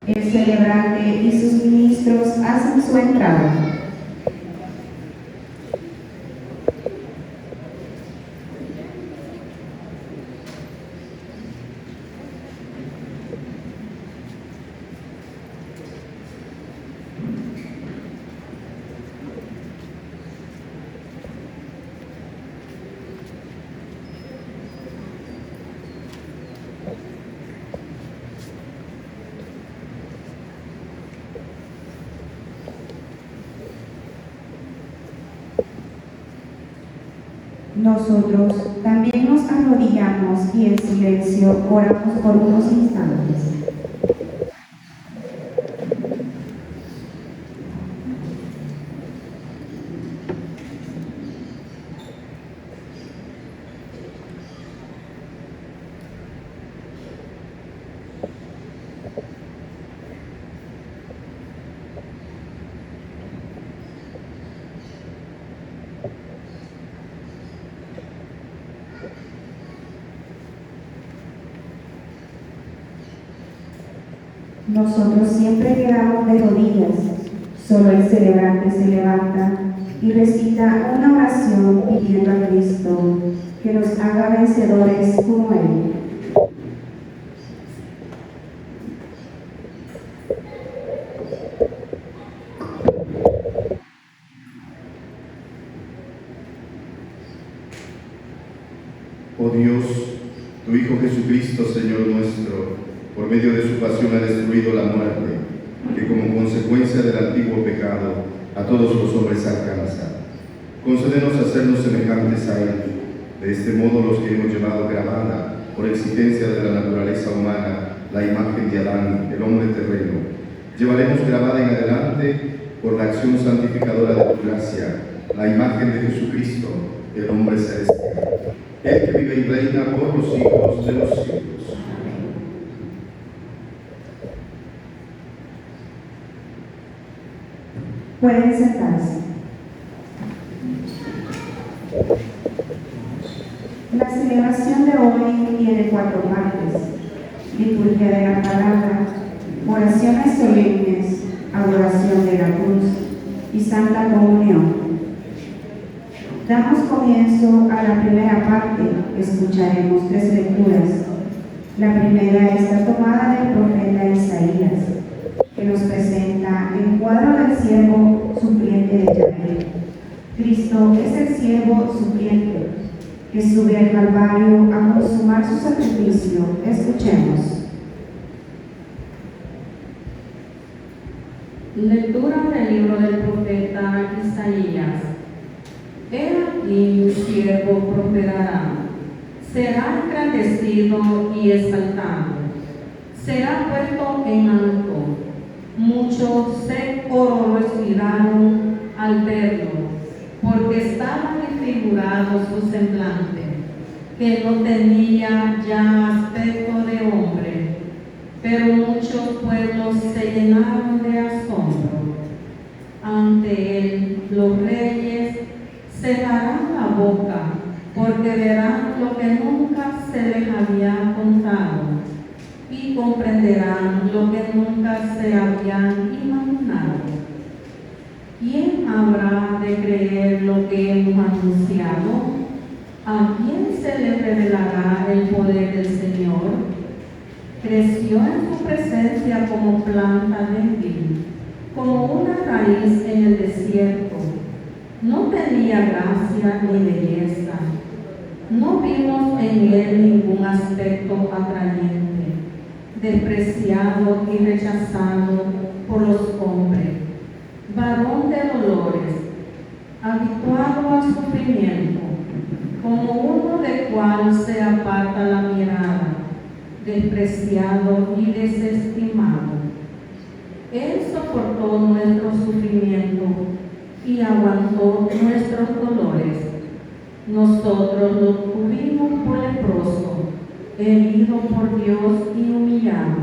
El celebrante y sus ministros hacen su entrada. Nosotros también nos arrodillamos y en silencio oramos por unos instantes. Nosotros siempre quedamos de rodillas, solo el celebrante se levanta y recita una oración pidiendo a Cristo que nos haga vencedores como Él. Oh Dios, tu Hijo Jesucristo, Señor nuestro, por medio de su pasión ha destruido la muerte, que como consecuencia del antiguo pecado a todos los hombres alcanza. Concédenos hacernos semejantes a Él. De este modo, los que hemos llevado grabada, por exigencia de la naturaleza humana, la imagen de Adán, el hombre terreno, llevaremos grabada en adelante, por la acción santificadora de tu gracia, la imagen de Jesucristo, el hombre celestial, el que vive y reina por los siglos de los siglos. Pueden sentarse. La celebración de hoy tiene 4 partes: liturgia de la palabra, oraciones solemnes, adoración de la cruz y Santa Comunión. Damos comienzo a la primera parte. Escucharemos 3 lecturas. La primera está tomada del profeta Isaías, que nos presenta el cuadro del siervo sufriente de Yahvé. Cristo es el siervo sufriente que sube al Calvario a consumar su sacrificio. Escuchemos. Lectura del libro del profeta Isaías. He aquí mi siervo prosperará, será engrandecido y exaltado, será puesto en alto. Muchos se horrorizaron al verlo, porque estaba desfigurado su semblante, que no tenía ya aspecto de hombre. Pero muchos pueblos se llenaron de asombro. Ante él los reyes cerrarán la boca, porque verán lo que nunca se les había contado y comprenderán lo que nunca se habían imaginado. ¿Quién habrá de creer lo que hemos anunciado? ¿A quién se le revelará el poder del Señor? Creció en su presencia como planta de vid, como una raíz en el desierto. No tenía gracia ni belleza. No vimos en él ningún aspecto atrayente, despreciado y rechazado por los hombres, varón de dolores, habituado al sufrimiento, como uno del cual se aparta la mirada, despreciado y desestimado. Él soportó nuestro sufrimiento y aguantó nuestros dolores. Nosotros lo tuvimos por leproso, herido por Dios y humillado,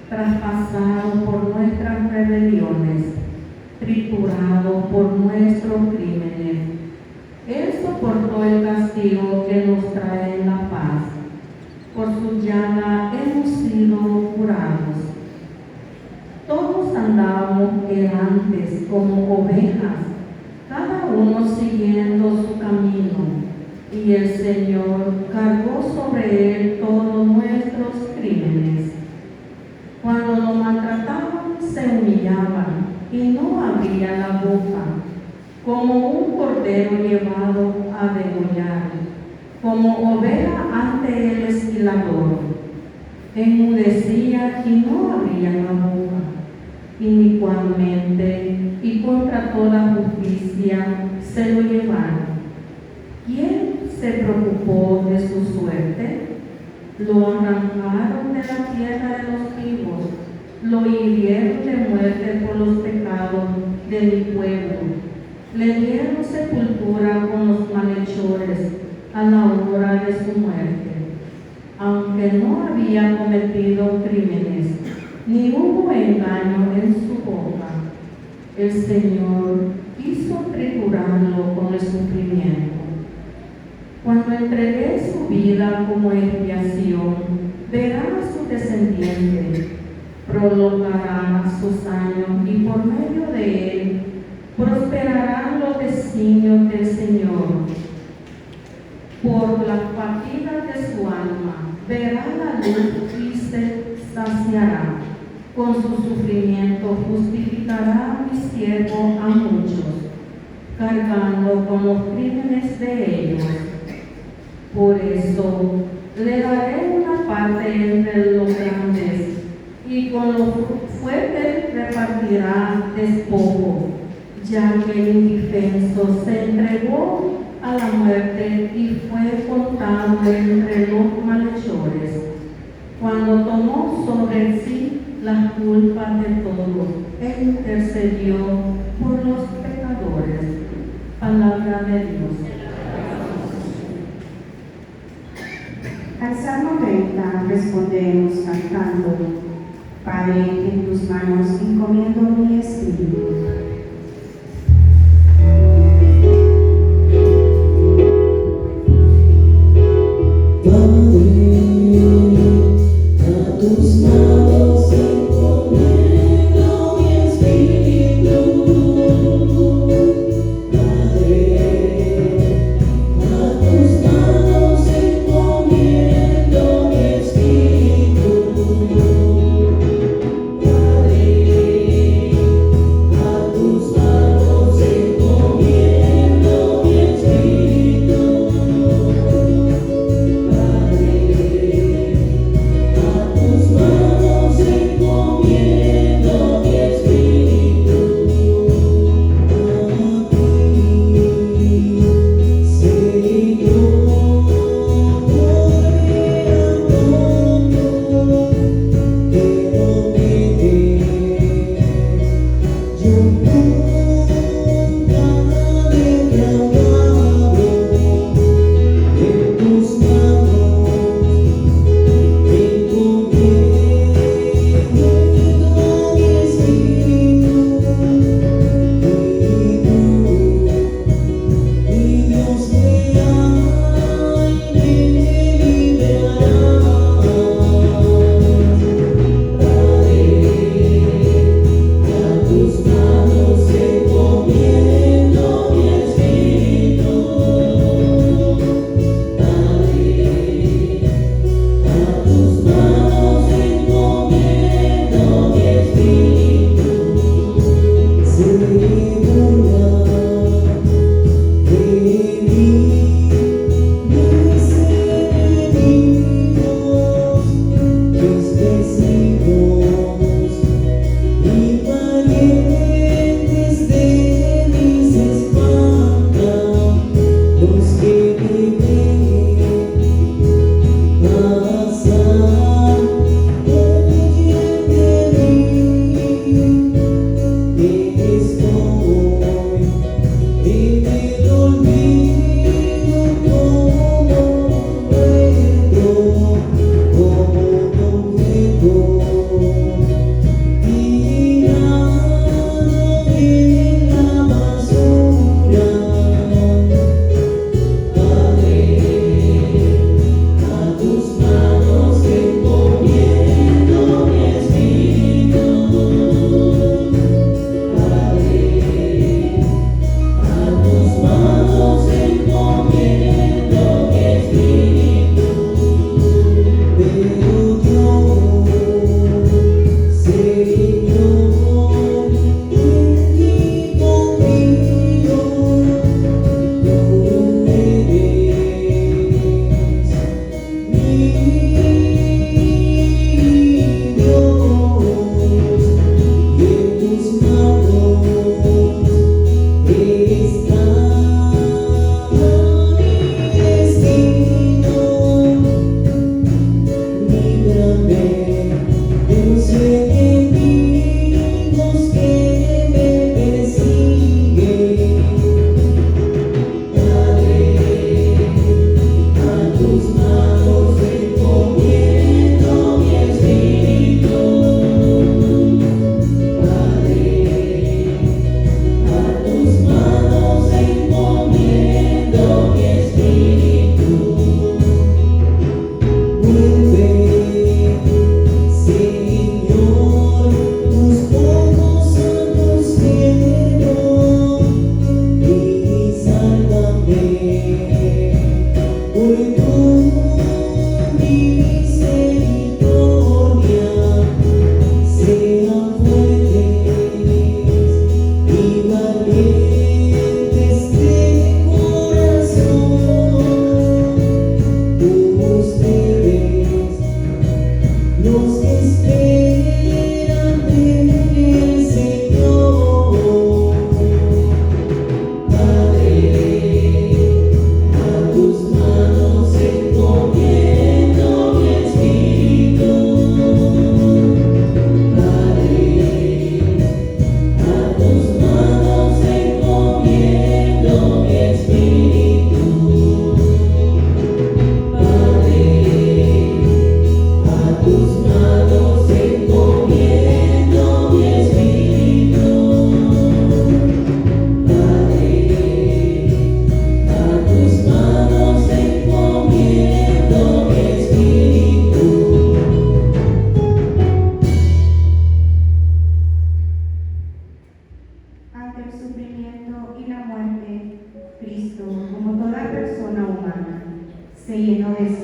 traspasado por nuestras rebeliones, triturado por nuestros crímenes. Él soportó el castigo que nos trae la paz. Por su llaga hemos sido curados. como ovejas, cada uno siguiendo su camino, y el Señor cargó sobre él todos nuestros crímenes. Cuando lo maltrataban, se humillaban y no abría la boca, como un cordero llevado a degollar, como oveja ante el esquilador. Enmudecía y no abría la boca. Inicuamente y contra toda justicia se lo llevaron. ¿Quién se preocupó de su suerte? Lo arrancaron de la tierra de los vivos, lo hirieron de muerte por los pecados de mi pueblo. Le dieron sepultura con los malhechores a la hora de su muerte. Aunque no había cometido crímenes, ni hubo engaño en su boca, el Señor quiso triturarlo con el sufrimiento. Cuando entregué su vida como expiación, verá a su descendiente, prolongará sus años y por medio de él prosperarán los designios del Señor. Por la fatiga de su alma, verá la luz y se saciará. Con su sufrimiento justificará a mi siervo a muchos, cargando con los crímenes de ellos. Por eso le daré una parte entre los grandes, y con los fuertes repartirá despojo, ya que el indefenso se entregó a la muerte y fue contado entre los malhechores. Cuando tomó sobre sí las culpas de todos, él intercedió por los pecadores. Palabra de Dios. Al Salmo 30 respondemos cantando: Padre, en tus manos encomiendo mi espíritu. Padre,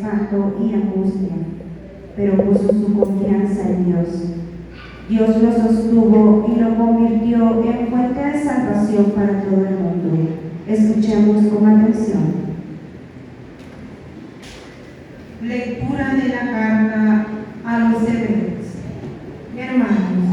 espanto y angustia, pero puso su confianza en Dios. Dios lo sostuvo y lo convirtió en fuente de salvación para todo el mundo. Escuchemos con atención. Lectura de la carta a los Hebreos. Hermanos,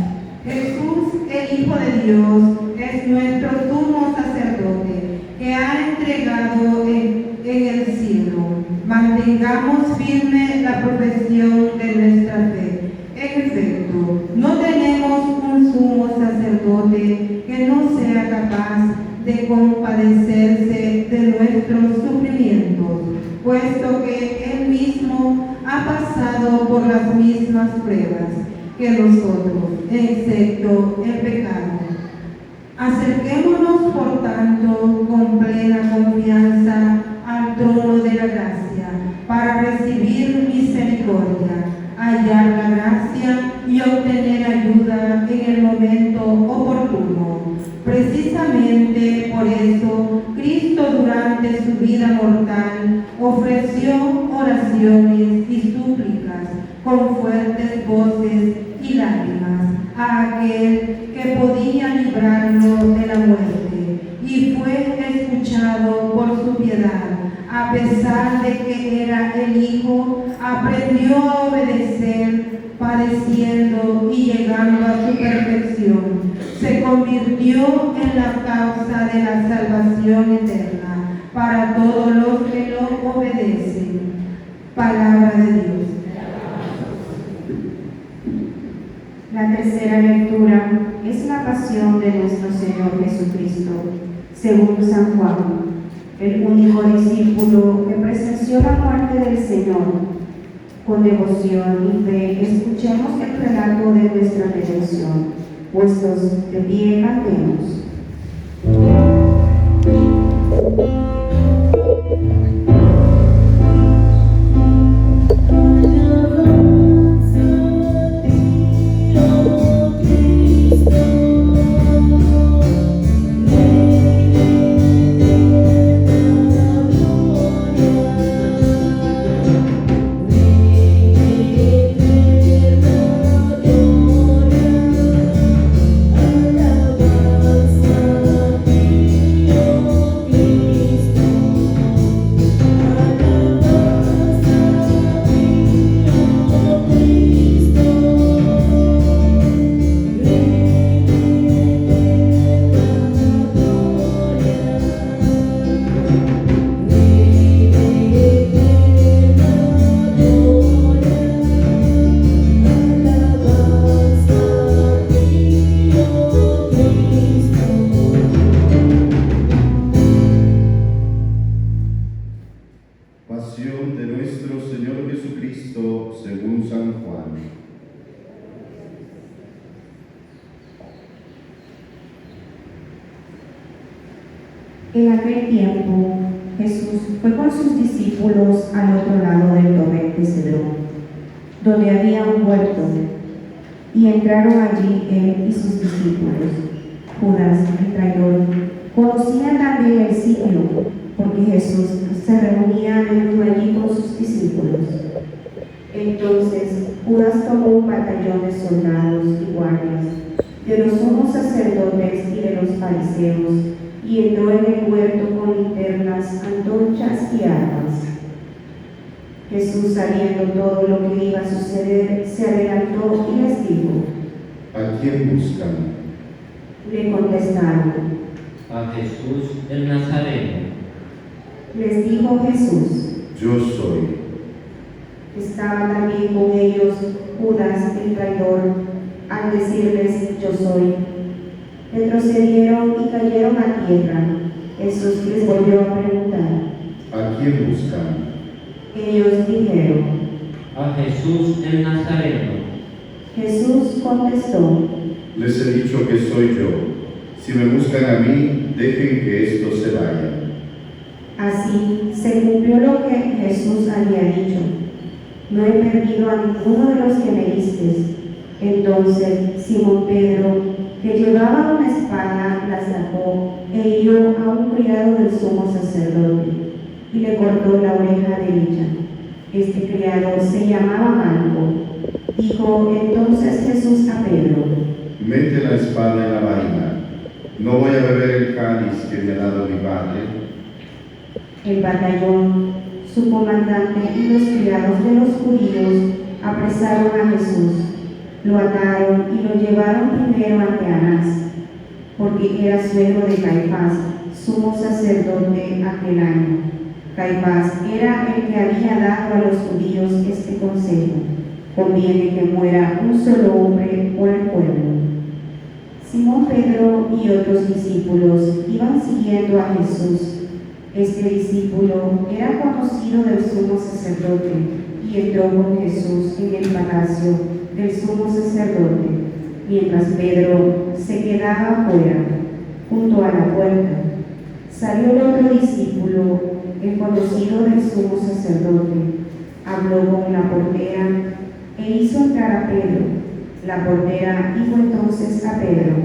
Jesús, el Hijo de Dios, es nuestro sumo sacerdote que ha entregado en el cielo. Mantengamos firme la profesión de nuestra fe. En efecto, no tenemos un sumo sacerdote que no sea capaz de compadecerse de nuestros sufrimientos, puesto que Él mismo ha pasado por las mismas pruebas que nosotros, excepto el pecado. Acerquémonos, por tanto, con plena confianza al trono de la gracia, para recibir misericordia, hallar la gracia y obtener ayuda en el momento oportuno. Precisamente por eso, Cristo durante su vida mortal ofreció oraciones y súplicas con fuertes voces y lágrimas a aquel que podía librarlo de la muerte, y fue escuchado por su piedad. A pesar de que era el Hijo, aprendió a obedecer, padeciendo y llegando a su perfección. Se convirtió en la causa de la salvación eterna para todos los que lo obedecen. Palabra de Dios. La tercera lectura es la pasión de nuestro Señor Jesucristo, según San Juan, el único discípulo que presenció la muerte del Señor. Con devoción y fe escuchemos el relato de nuestra redención. Puestos de pie, cantemos. Pasión de nuestro Señor Jesucristo según San Juan. En aquel tiempo, Jesús fue con sus discípulos al otro lado del torrente Cedrón, donde había un huerto, y entraron allí él y sus discípulos. Judas, el traidor, conocía también el sitio, porque Jesús se reunía a menudo allí con sus discípulos. Entonces Judas tomó un batallón de soldados y guardias, de los sumos sacerdotes y de los fariseos, y entró en el huerto con linternas, antorchas y armas. Jesús, sabiendo todo lo que iba a suceder, se adelantó y les dijo: ¿A quién buscan? Le contestaron. A Jesús el Nazareno. Les dijo Jesús: Yo soy. Estaba también con ellos Judas, el traidor. Al decirles: Yo soy, retrocedieron y cayeron a tierra. Jesús les volvió a preguntar: ¿A quién buscan? Ellos dijeron: A Jesús el Nazareno. Jesús contestó: Les he dicho que soy yo. Si me buscan a mí, dejen que estos se vayan. Así se cumplió lo que Jesús había dicho: No he perdido a ninguno de los que me diste. Entonces Simón Pedro, que llevaba una espada, la sacó e hirió a un criado del sumo sacerdote y le cortó la oreja derecha. Este criado se llamaba Malco. Dijo entonces Jesús a Pedro: Mete la espada en la vaina. No voy a beber el cáliz que me ha dado mi padre. El batallón, su comandante y los criados de los judíos apresaron a Jesús, lo ataron y lo llevaron primero ante Anás, porque era suegro de Caifás, sumo sacerdote aquel año. Caifás era el que había dado a los judíos este consejo: conviene que muera un solo hombre por el pueblo. Simón Pedro y otros discípulos iban siguiendo a Jesús. Este discípulo era conocido del sumo sacerdote y entró con Jesús en el palacio del sumo sacerdote, mientras Pedro se quedaba afuera, junto a la puerta. Salió el otro discípulo, el conocido del sumo sacerdote, habló con la portera e hizo entrar a Pedro. La portera dijo entonces a Pedro: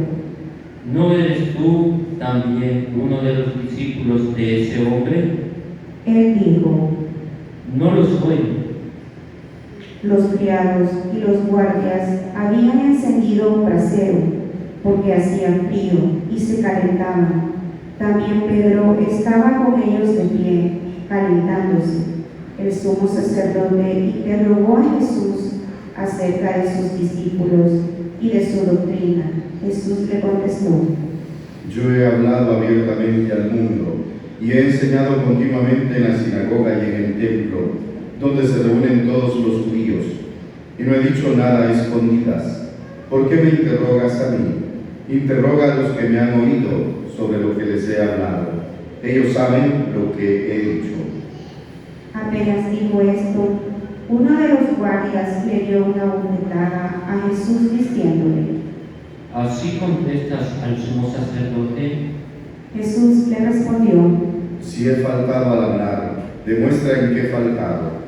¿No eres tú también uno de los discípulos de ese hombre? Él dijo: No lo soy. Los criados y los guardias habían encendido un brasero, porque hacía frío y se calentaban. También Pedro estaba con ellos de pie, calentándose. El sumo sacerdote interrogó a Jesús acerca de sus discípulos y de su doctrina. Jesús le contestó: Yo he hablado abiertamente al mundo y he enseñado continuamente en la sinagoga y en el templo, donde se reúnen todos los judíos, y no he dicho nada a escondidas. ¿Por qué me interrogas a mí? Interroga a los que me han oído sobre lo que les he hablado. Ellos saben lo que he dicho. Apenas dijo esto, uno de los guardias le dio una bofetada a Jesús diciéndole: ¿Así contestas al sumo sacerdote? Jesús le respondió: Si he faltado al hablar, demuestra en qué he faltado.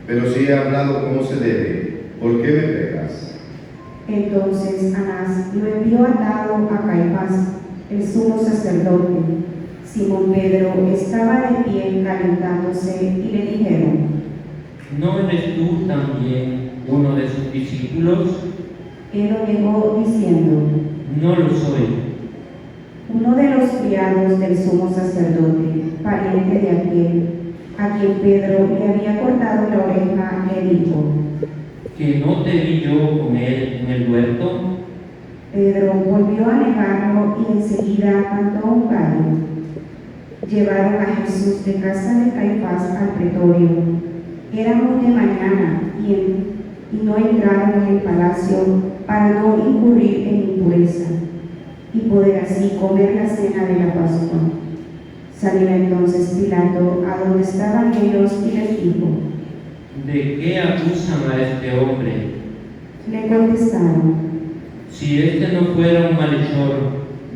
Pero si he hablado como se debe, ¿por qué me pegas? Entonces Anás lo envió atado a Caifás, el sumo sacerdote. Simón Pedro estaba de pie calentándose y le dijeron: ¿No eres tú también uno de sus discípulos? Él lo negó diciendo: No lo soy. Uno de los criados del sumo sacerdote, pariente de aquel a quien Pedro le había cortado la oreja, le dijo: ¿Que no te vi yo con él en el huerto? Pedro volvió a negarlo y enseguida cantó un gallo. Llevaron a Jesús de casa de Caifás al pretorio. Era muy de mañana y no entraron en el palacio para no incurrir en impureza y poder así comer la cena de la Pascua. Salió entonces Pilato a donde estaban ellos y les dijo: ¿De qué acusan a este hombre? Le contestaron: Si este no fuera un malhechor,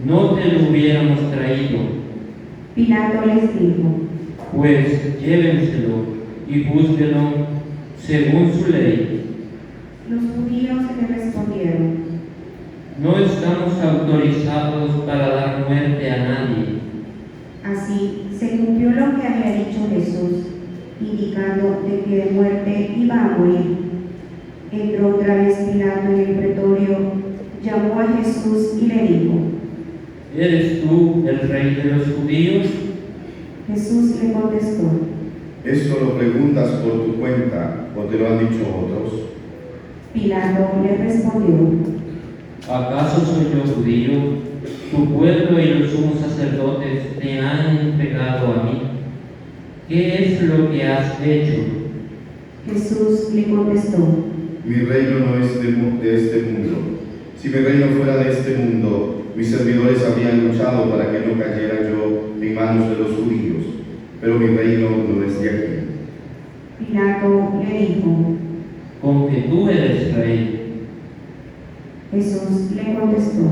no te lo hubiéramos traído. Pilato les dijo: Pues llévenselo y júzguelo según su ley. Los judíos le respondieron: No estamos autorizados para dar muerte a nadie. Así se cumplió lo que había dicho Jesús, indicando de que de muerte iba a morir. Entró otra vez Pilato en el pretorio, llamó a Jesús y le dijo: ¿Eres tú el rey de los judíos? Jesús le contestó: ¿Esto lo preguntas por tu cuenta o te lo han dicho otros? Pilato le respondió: ¿Acaso soy yo judío? Tu pueblo y los sumos sacerdotes te han entregado a mí. ¿Qué es lo que has hecho? Jesús le contestó: Mi reino no es de este mundo. Si mi reino fuera de este mundo, mis servidores habrían luchado para que no cayera yo en manos de los judíos, pero mi reino no es de aquí. Pilato le dijo: Con que tú eres rey. Jesús le contestó: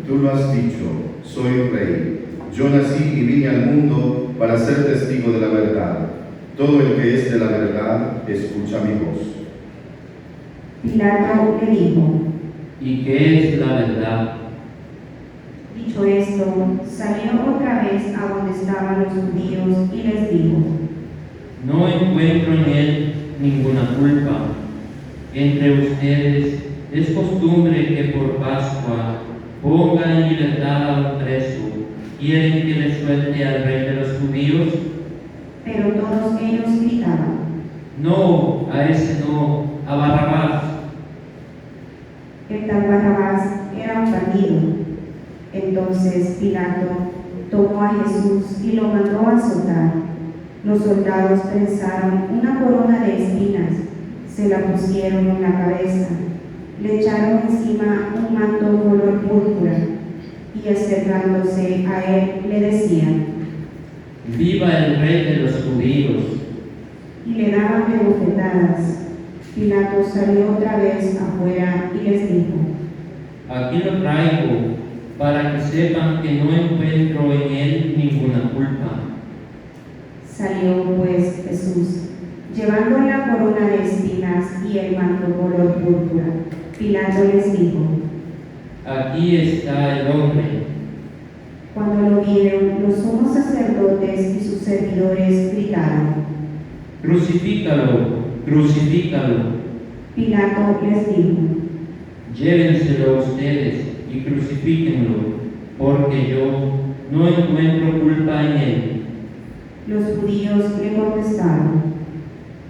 Tú lo has dicho, soy rey. Yo nací y vine al mundo para ser testigo de la verdad. Todo el que es de la verdad, escucha mi voz. Pilato le dijo: ¿Y qué es la verdad? Dicho esto, salió otra vez a donde estaban los judíos y les dijo: No encuentro en él ninguna culpa. Entre ustedes es costumbre que por Pascua pongan en libertad a un preso. ¿Quieren que le suelte al rey de los judíos? Pero todos ellos gritaban: No, a ese no, a Barrabás. el tal Barrabás era un bandido. Entonces Pilato tomó a Jesús y lo mandó a azotar. Los soldados prensaron una corona de espinas, se la pusieron en la cabeza, le echaron encima un manto color púrpura y acercándose a él le decían: ¡Viva el rey de los judíos! y le daban de bofetadas. Pilato salió otra vez afuera y les dijo: Aquí lo traigo para que sepan que no encuentro en él ninguna culpa. Salió pues Jesús, llevando la corona de espinas y el manto color púrpura. Pilato les dijo: Aquí está el hombre. Cuando lo vieron, los sumos sacerdotes y sus servidores gritaron. Crucifícalo, crucifícalo. Pilato les dijo: Llévenselo ustedes y crucifíquenlo, porque yo no encuentro culpa en él. Los judíos le contestaron: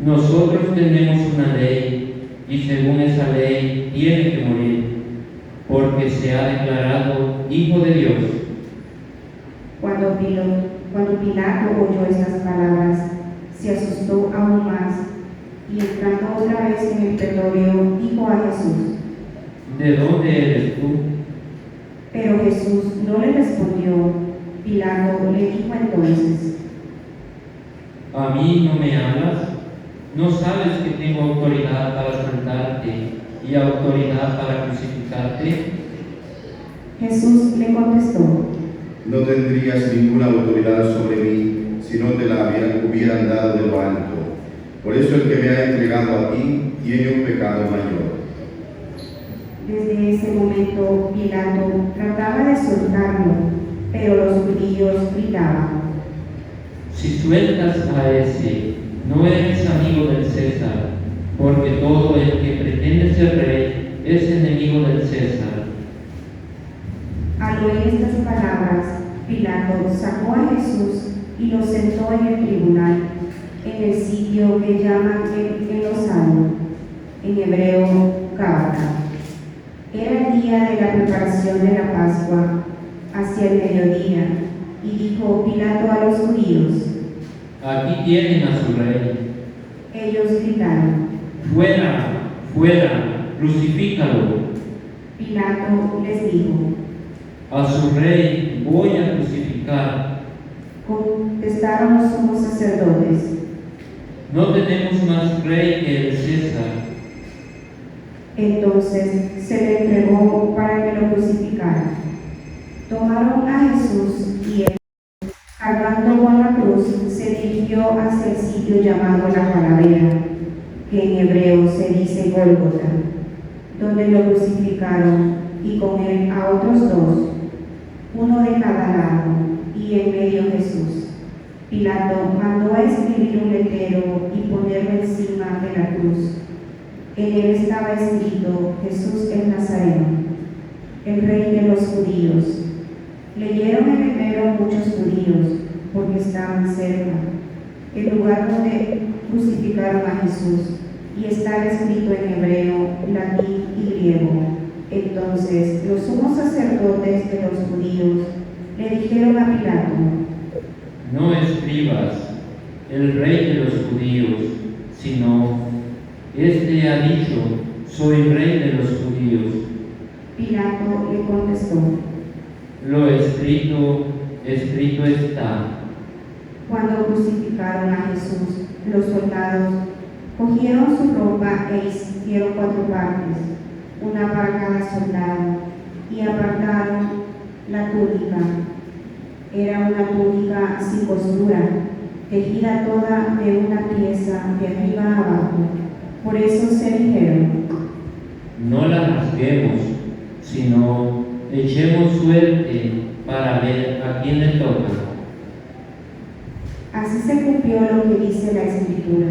Nosotros tenemos una ley, y según esa ley tiene que morir, porque se ha declarado Hijo de Dios. Cuando Pilato oyó estas palabras, se asustó aún más y entrando otra vez en el pretorio, dijo a Jesús: ¿De dónde eres tú? Pero Jesús no le respondió. Pilato le dijo entonces: ¿A mí no me hablas? ¿No sabes que tengo autoridad para soltarte y autoridad para crucificarte? Jesús le contestó: No tendrías ninguna autoridad sobre mí si no te la hubieran dado de lo alto. Por eso el que me ha entregado a ti tiene un pecado mayor. Desde ese momento Pilato trataba de soltarlo, pero los judíos gritaban: Si sueltas a ese, no eres amigo del César, porque todo el que pretende ser rey es enemigo del César. Al oír estas palabras, Pilato sacó a Jesús y lo sentó en el tribunal, en el sitio que llaman el Lozano, en hebreo Gabata. Era el día de la preparación de la Pascua, hacia el mediodía, y dijo Pilato a los judíos: Aquí tienen a su rey. Ellos gritaron. ¡Fuera, fuera, crucifícalo! Pilato les dijo: A su rey voy a crucificar. Contestaron los sumos sacerdotes: No tenemos más rey que el César. Entonces se le entregó para que lo crucificaran. Tomaron a Jesús y él, cargando con la cruz, se dirigió hacia el sitio llamado la Calavera, que en hebreo se dice Gólgota, donde lo crucificaron y con él a otros dos, uno de cada lado, y en medio Jesús. Pilato mandó a escribir un letrero y ponerlo encima de la cruz. En él estaba escrito: Jesús el Nazareno, el Rey de los judíos. Leyeron el letrero muchos judíos, porque estaban cerca, el lugar donde crucificaron a Jesús, y estaba escrito en hebreo, latín y griego. Entonces los sumos sacerdotes de los judíos le dijeron a Pilato: No escribas el rey de los judíos, sino este ha dicho: soy rey de los judíos. Pilato le contestó: Lo escrito, escrito está. Cuando crucificaron a Jesús, los soldados cogieron su ropa e hicieron 4 partes, una para cada soldado, y apartaron la túnica. Era una túnica sin costura, tejida toda de una pieza de arriba a abajo. Por eso se dijeron: No la rasguemos, sino echemos suerte para ver a quién le toca. Así se cumplió lo que dice la Escritura: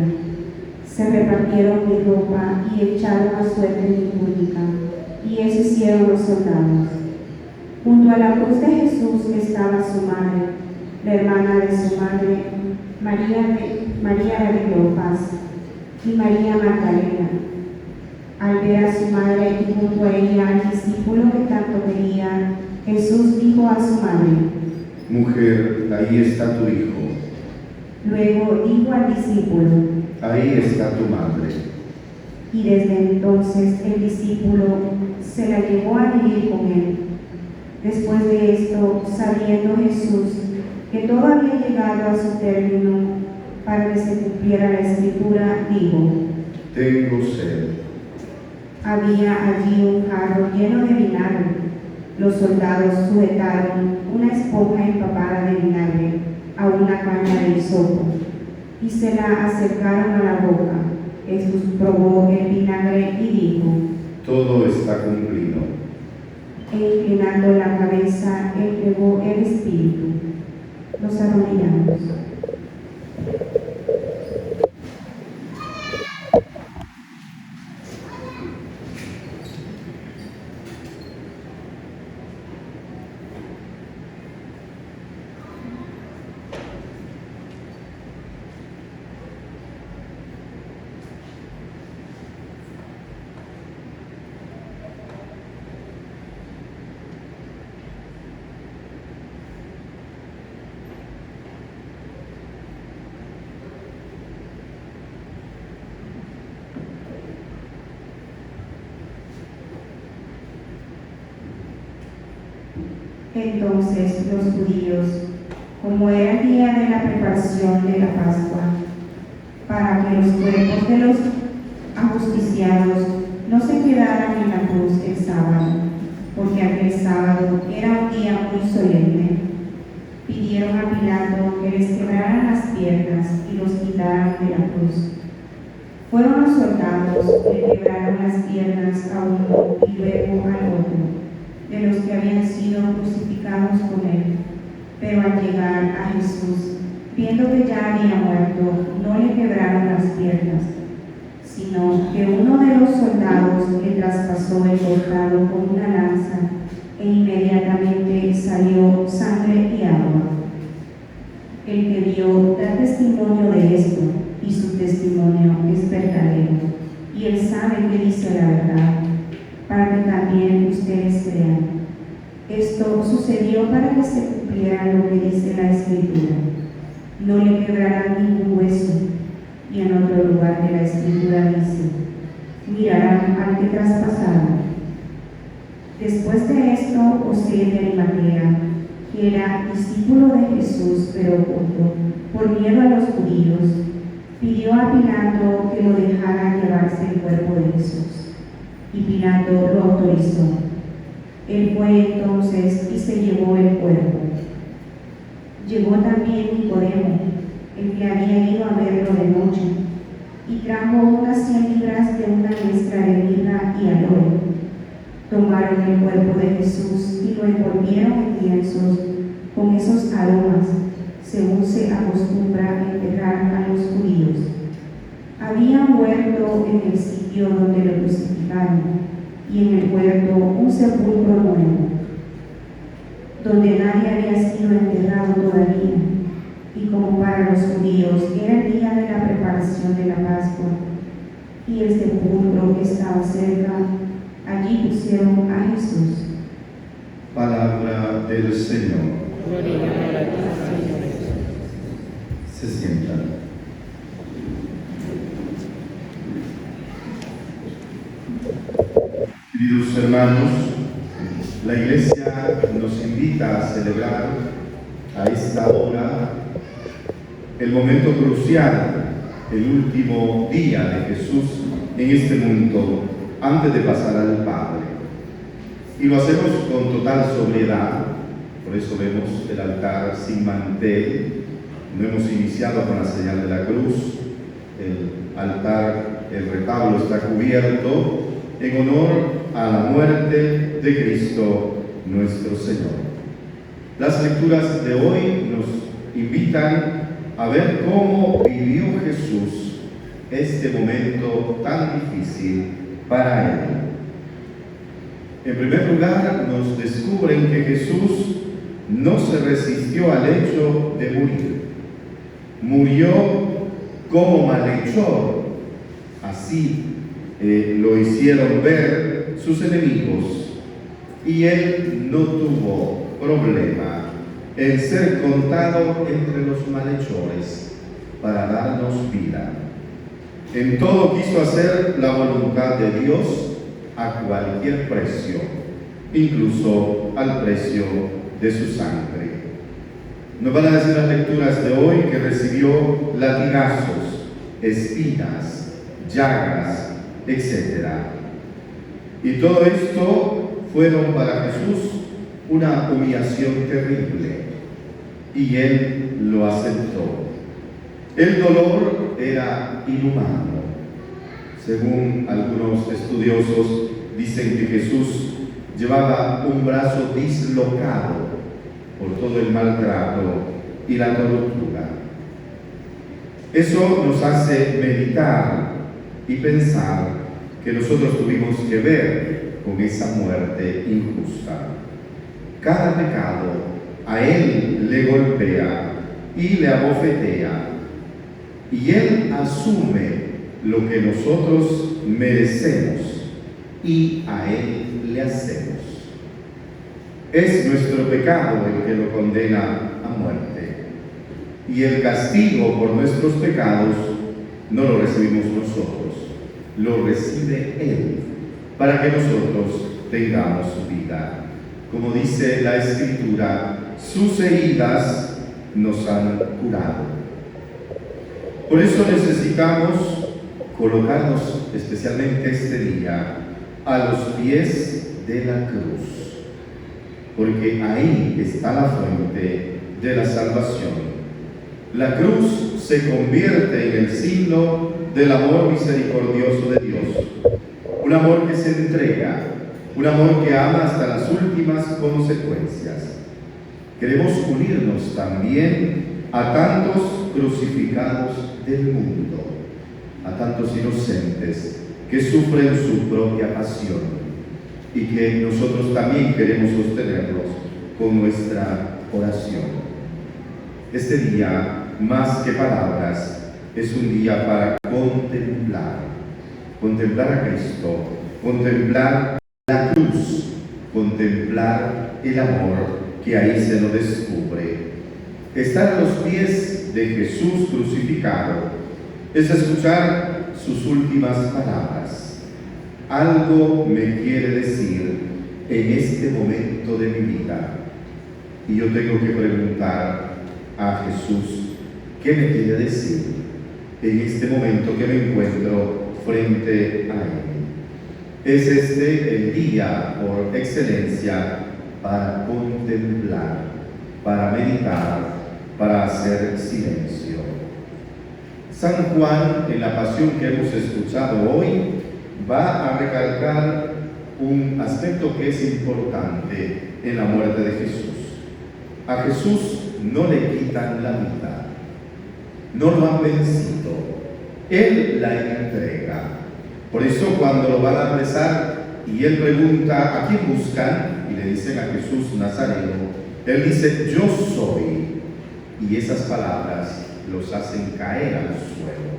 Se repartieron mi ropa y echaron a suerte mi túnica, y eso hicieron los soldados. Junto a la cruz de Jesús estaba su madre, la hermana de su madre, María de Cleofas y María Magdalena. Al ver a su madre y junto a ella al discípulo que tanto quería, Jesús dijo a su madre: Mujer, ahí está tu hijo. Luego dijo al discípulo: Ahí está tu madre. Y desde entonces el discípulo se la llevó a vivir con él. Después de esto, sabiendo Jesús que todo había llegado a su término para que se cumpliera la escritura, dijo: Tengo sed. Había allí un jarro lleno de vinagre. Los soldados sujetaron una esponja empapada de vinagre a una caña de hisopo y se la acercaron a la boca. Jesús probó el vinagre y dijo: Todo está cumplido. E inclinando la cabeza, entregó el espíritu. Nos arrodillamos. Entonces los judíos, como era el día de la preparación de la Pascua, para que los cuerpos de los ajusticiados no se quedaran en la cruz el sábado, porque aquel sábado era un día muy solemne, pidieron a Pilato que les quebraran las piernas y los quitaran de la cruz. Fueron los soldados que quebraron las piernas a uno y luego al otro, de los que habían sido crucificados con él. Pero al llegar a Jesús, viendo que ya había muerto, no le quebraron las piernas, sino que uno de los soldados le traspasó el costado con una lanza, e inmediatamente salió sangre y agua. El que vio da testimonio de esto, y su testimonio es verdadero, y él sabe que dice la verdad, para que también ustedes crean. Esto sucedió para que se cumpliera lo que dice la Escritura: no le quebrarán ningún hueso. Y en otro lugar de la Escritura dice: mirarán al que traspasaron. Después de esto, José de Arimatea, que era discípulo de Jesús pero oculto, por miedo a los judíos, pidió a Pilato que lo dejara llevarse el cuerpo de Jesús. Y Pilato lo autorizó. Él fue entonces y se llevó el cuerpo. Llegó también Nicodemo, el que había ido a verlo de noche, y trajo unas 100 libras de una mezcla de mirra y aloe. Tomaron el cuerpo de Jesús y lo envolvieron en lienzos con esos aromas, según se acostumbra enterrar a los judíos. Había un huerto en el sitio donde lo crucificaron, y en el huerto un sepulcro nuevo, donde nadie había sido enterrado todavía. Y como para los judíos era el día de la preparación de la Pascua, y el sepulcro estaba cerca, allí pusieron a Jesús. Palabra del Señor. Gloria a ti, Señor. Se sientan. Queridos hermanos, la Iglesia nos invita a celebrar a esta hora el momento crucial, el último día de Jesús en este mundo antes de pasar al Padre. Y lo hacemos con total sobriedad, por eso vemos el altar sin mantel, no hemos iniciado con la señal de la cruz, el altar, el retablo está cubierto en honor a la muerte de Cristo nuestro Señor. Las lecturas de hoy nos invitan a ver cómo vivió Jesús este momento tan difícil para él. En primer lugar, nos descubren que Jesús no se resistió al hecho de morir. Murió como malhechor. Así lo hicieron ver sus enemigos. Y él no tuvo problema en ser contado entre los malhechores para darnos vida. En todo quiso hacer la voluntad de Dios a cualquier precio, incluso al precio de su sangre. Nos van a decir las lecturas de hoy que recibió latigazos, espinas, llagas, etc. Y todo esto fueron para Jesús una humillación terrible, y él lo aceptó. El dolor era inhumano. Según algunos estudiosos, dicen que Jesús llevaba un brazo dislocado por todo el maltrato y la tortura. Eso nos hace meditar y pensar que nosotros tuvimos que ver con esa muerte injusta. Cada pecado a él le golpea y le abofetea, y él asume lo que nosotros merecemos y a él le hacemos. Es nuestro pecado el que lo condena a muerte, y el castigo por nuestros pecados no lo recibimos nosotros, lo recibe él, para que nosotros tengamos vida. Como dice la Escritura, sus heridas nos han curado. Por eso necesitamos colocarnos especialmente este día a los pies de la cruz, porque ahí está la fuente de la salvación. La cruz se convierte en el signo del amor misericordioso de Dios, un amor que se entrega, un amor que ama hasta las últimas consecuencias. Queremos unirnos también a tantos crucificados del mundo, a tantos inocentes que sufren su propia pasión y que nosotros también queremos sostenerlos con nuestra oración. Este día, más que palabras, es un día para contemplar a Cristo, contemplar la cruz, contemplar el amor que ahí se nos descubre. Estar a los pies de Jesús crucificado es escuchar sus últimas palabras. Algo me quiere decir en este momento de mi vida. Y yo tengo que preguntar a Jesús, ¿qué me quiere decir en este momento que me encuentro frente a él? Es este el día por excelencia para contemplar, para meditar, para hacer silencio. San Juan, en la pasión que hemos escuchado hoy, va a recalcar un aspecto que es importante en la muerte de Jesús. A Jesús no le quitan la vida, no lo han vencido, él la entrega. Por eso cuando lo van a apresar y él pregunta ¿a quién buscan? Y le dicen a Jesús Nazareno, él dice yo soy, y esas palabras los hacen caer al suelo,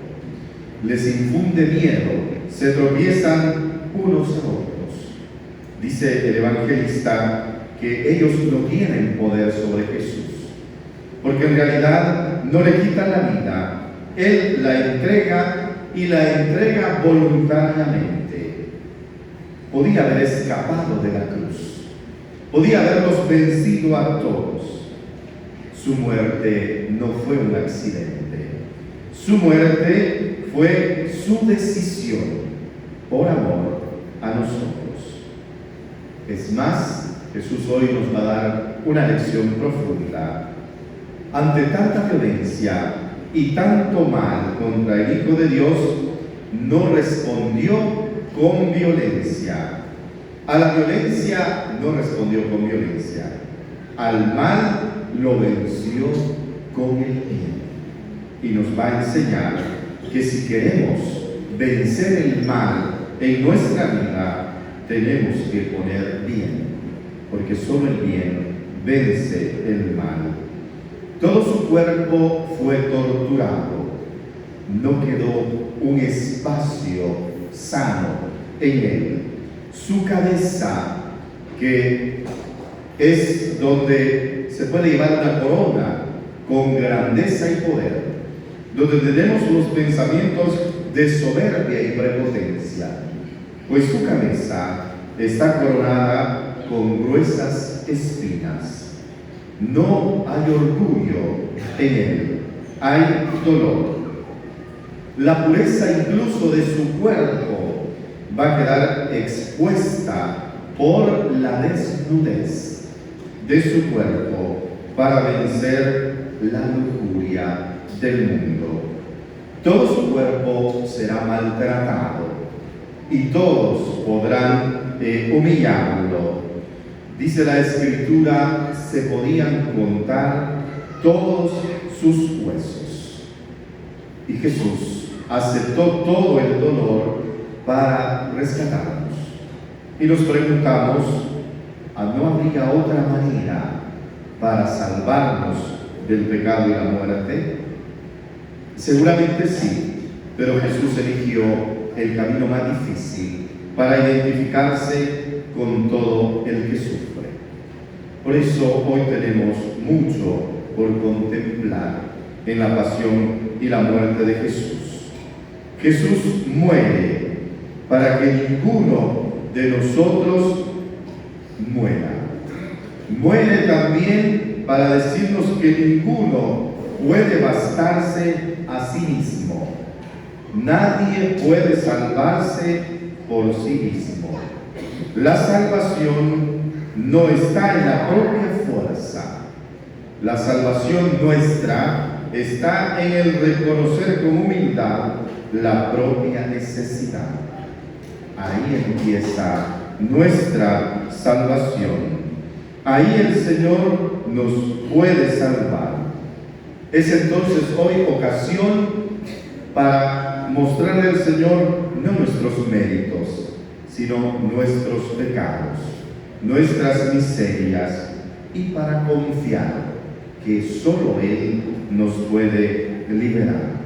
les infunde miedo, se tropiezan unos a otros. Dice el evangelista que ellos no tienen poder sobre Jesús, porque en realidad no le quitan la vida, él la entrega y la entrega voluntariamente. Podía haber escapado de la cruz, podía haberlos vencido a todos. Su muerte no fue un accidente, su muerte fue su decisión por amor a nosotros. Es más, Jesús hoy nos va a dar una lección profunda. Ante tanta violencia y tanto mal contra el Hijo de Dios, no respondió con violencia. A la violencia no respondió con violencia. Al mal lo venció con el bien. Y nos va a enseñar que si queremos vencer el mal en nuestra vida, tenemos que poner bien, porque solo el bien vence el mal. Todo su cuerpo fue torturado, no quedó un espacio sano en él. Su cabeza, que es donde se puede llevar una corona con grandeza y poder, donde tenemos los pensamientos de soberbia y prepotencia, pues su cabeza está coronada con gruesas espinas. No hay orgullo en él, hay dolor. La pureza incluso de su cuerpo va a quedar expuesta por la desnudez de su cuerpo para vencer la lujuria del mundo. Todo su cuerpo será maltratado y todos podrán humillarlo. Dice la Escritura, se podían contar todos sus huesos. Y Jesús aceptó todo el dolor para rescatarnos. Y nos preguntamos, ¿no habría otra manera para salvarnos del pecado y la muerte? Seguramente sí, pero Jesús eligió el camino más difícil para identificarse con todo el que sufre. Por eso hoy tenemos mucho por contemplar en la pasión y la muerte de Jesús. Jesús muere para que ninguno de nosotros muera. Muere también para decirnos que ninguno puede bastarse a sí mismo. Nadie puede salvarse por sí mismo. La salvación no está en la propia fuerza. La salvación nuestra está en el reconocer con humildad la propia necesidad. Ahí empieza nuestra salvación. Ahí el Señor nos puede salvar. Es entonces hoy ocasión para mostrarle al Señor no nuestros méritos, sino nuestros pecados, nuestras miserias, y para confiar que solo Él nos puede liberar.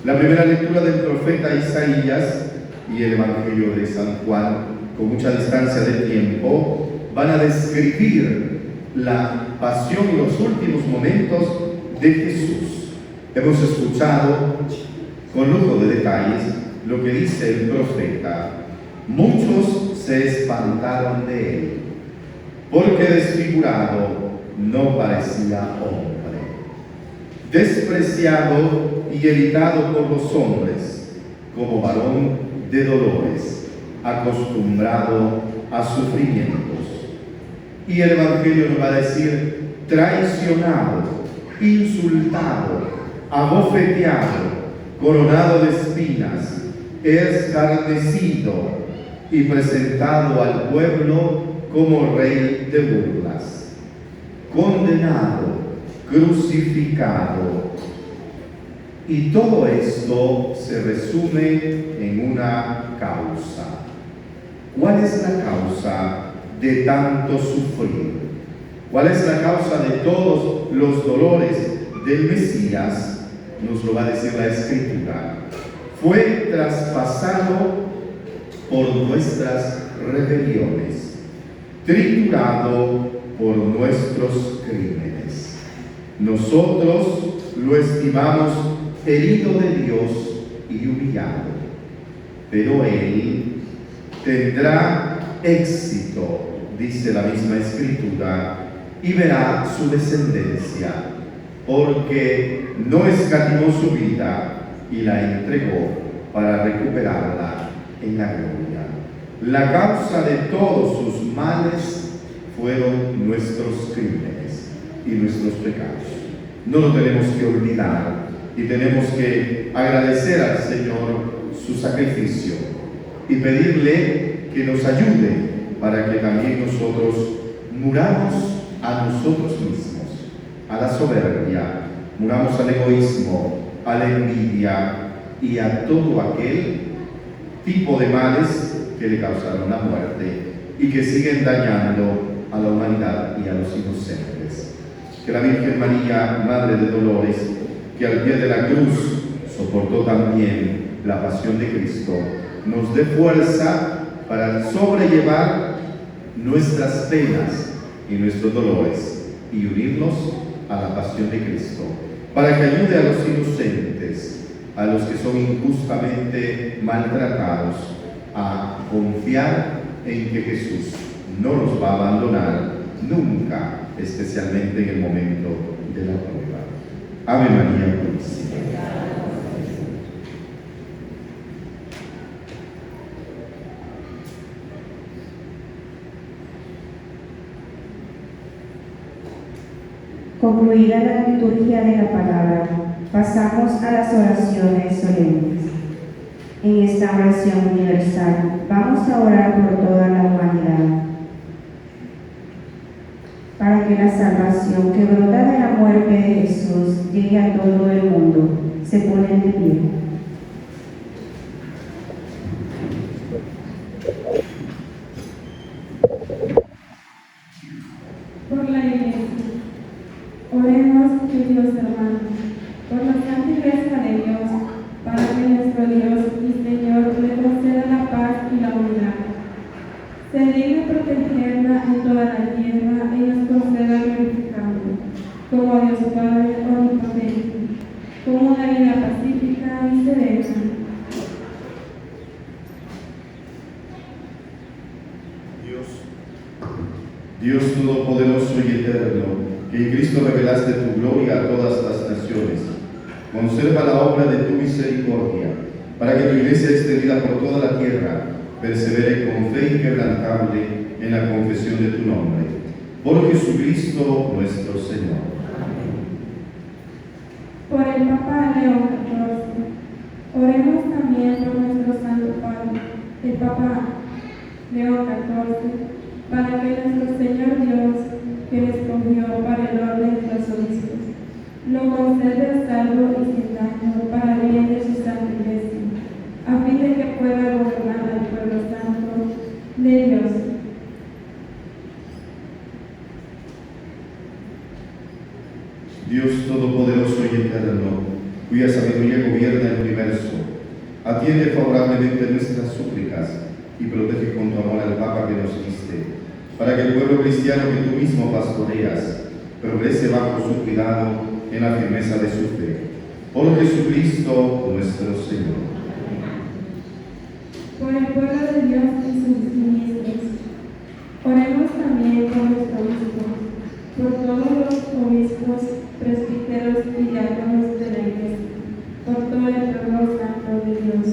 La primera lectura del profeta Isaías y el Evangelio de San Juan, con mucha distancia de tiempo, van a describir la pasión y los últimos momentos de Jesús. Hemos escuchado con lujo de detalles lo que dice el profeta. Muchos se espantaron de él, porque desfigurado no parecía hombre, despreciado y evitado por los hombres, como varón de dolores, acostumbrado a sufrimientos. Y el Evangelio nos va a decir: traicionado, insultado, abofeteado, coronado de espinas, escarnecido y presentado al pueblo como rey de burlas, condenado, crucificado. Y todo esto se resume en una causa. ¿Cuál es la causa de tanto sufrir? ¿Cuál es la causa de todos los dolores del Mesías? Nos lo va a decir la Escritura. Fue traspasado por nuestras rebeliones, triturado por nuestros crímenes. Nosotros lo estimamos herido de Dios y humillado, pero Él tendrá éxito, dice la misma Escritura, y verá su descendencia, porque no escatimó su vida y la entregó para recuperarla en la gloria. La causa de todos sus males fueron nuestros crímenes y nuestros pecados. No lo tenemos que olvidar y tenemos que agradecer al Señor su sacrificio y pedirle que nos ayude para que también nosotros muramos a nosotros mismos, a la soberbia, muramos al egoísmo, a la envidia y a todo aquel tipo de males que le causaron la muerte y que siguen dañando a la humanidad y a los inocentes. Que la Virgen María, Madre de Dolores, que al pie de la cruz soportó también la pasión de Cristo, nos dé fuerza para sobrellevar nuestras penas y nuestros dolores y unirnos a la pasión de Cristo, para que ayude a los inocentes, a los que son injustamente maltratados, a confiar en que Jesús no los va a abandonar nunca, especialmente en el momento de la prueba. Ave María Purísima. Concluida la liturgia de la palabra, pasamos a las oraciones solemnes. En esta oración universal vamos a orar por toda la humanidad, para que la salvación que brota de la muerte de Jesús llegue a todo el mundo. Se ponen de pie. Por la Iglesia. Oremos, queridos hermanos, por la Santa Iglesia de Dios, para que nuestro Dios y Señor le conceda la paz y la unidad. Se digne protegerla en toda la tierra y nos conceda glorificarlo, como Dios Padre omnipotente, con una vida pacífica y serena. Dios Todopoderoso y Eterno, que en Cristo revelaste tu gloria a todas las naciones, conserva la obra de tu misericordia, para que tu Iglesia extendida por toda la tierra persevere con fe inquebrantable en la confesión de tu nombre. Por Jesucristo nuestro Señor. Por el Papa León XIV, oremos también por nuestro Santo Padre, el Papa León XIV, para que nuestro Señor Dios, que le escogió para el orden de los obispos, lo conceda salvo y sin daño para el bien de su Santa Iglesia, a fin de que pueda gobernar al pueblo santo de Dios. Dios Todopoderoso y Eterno, cuya sabiduría gobierna el universo, atiende favorablemente nuestras súplicas y protege con tu amor al Papa que nos diste, para que el pueblo cristiano que tú mismo pastoreas progrese bajo su cuidado en la firmeza de su fe. Por Jesucristo nuestro Señor. Por el pueblo de Dios y sus ministros, oremos también por nuestro obispo, por todos los obispos, presbíteros y diáconos de la Iglesia, por todo el pueblo santo de Dios.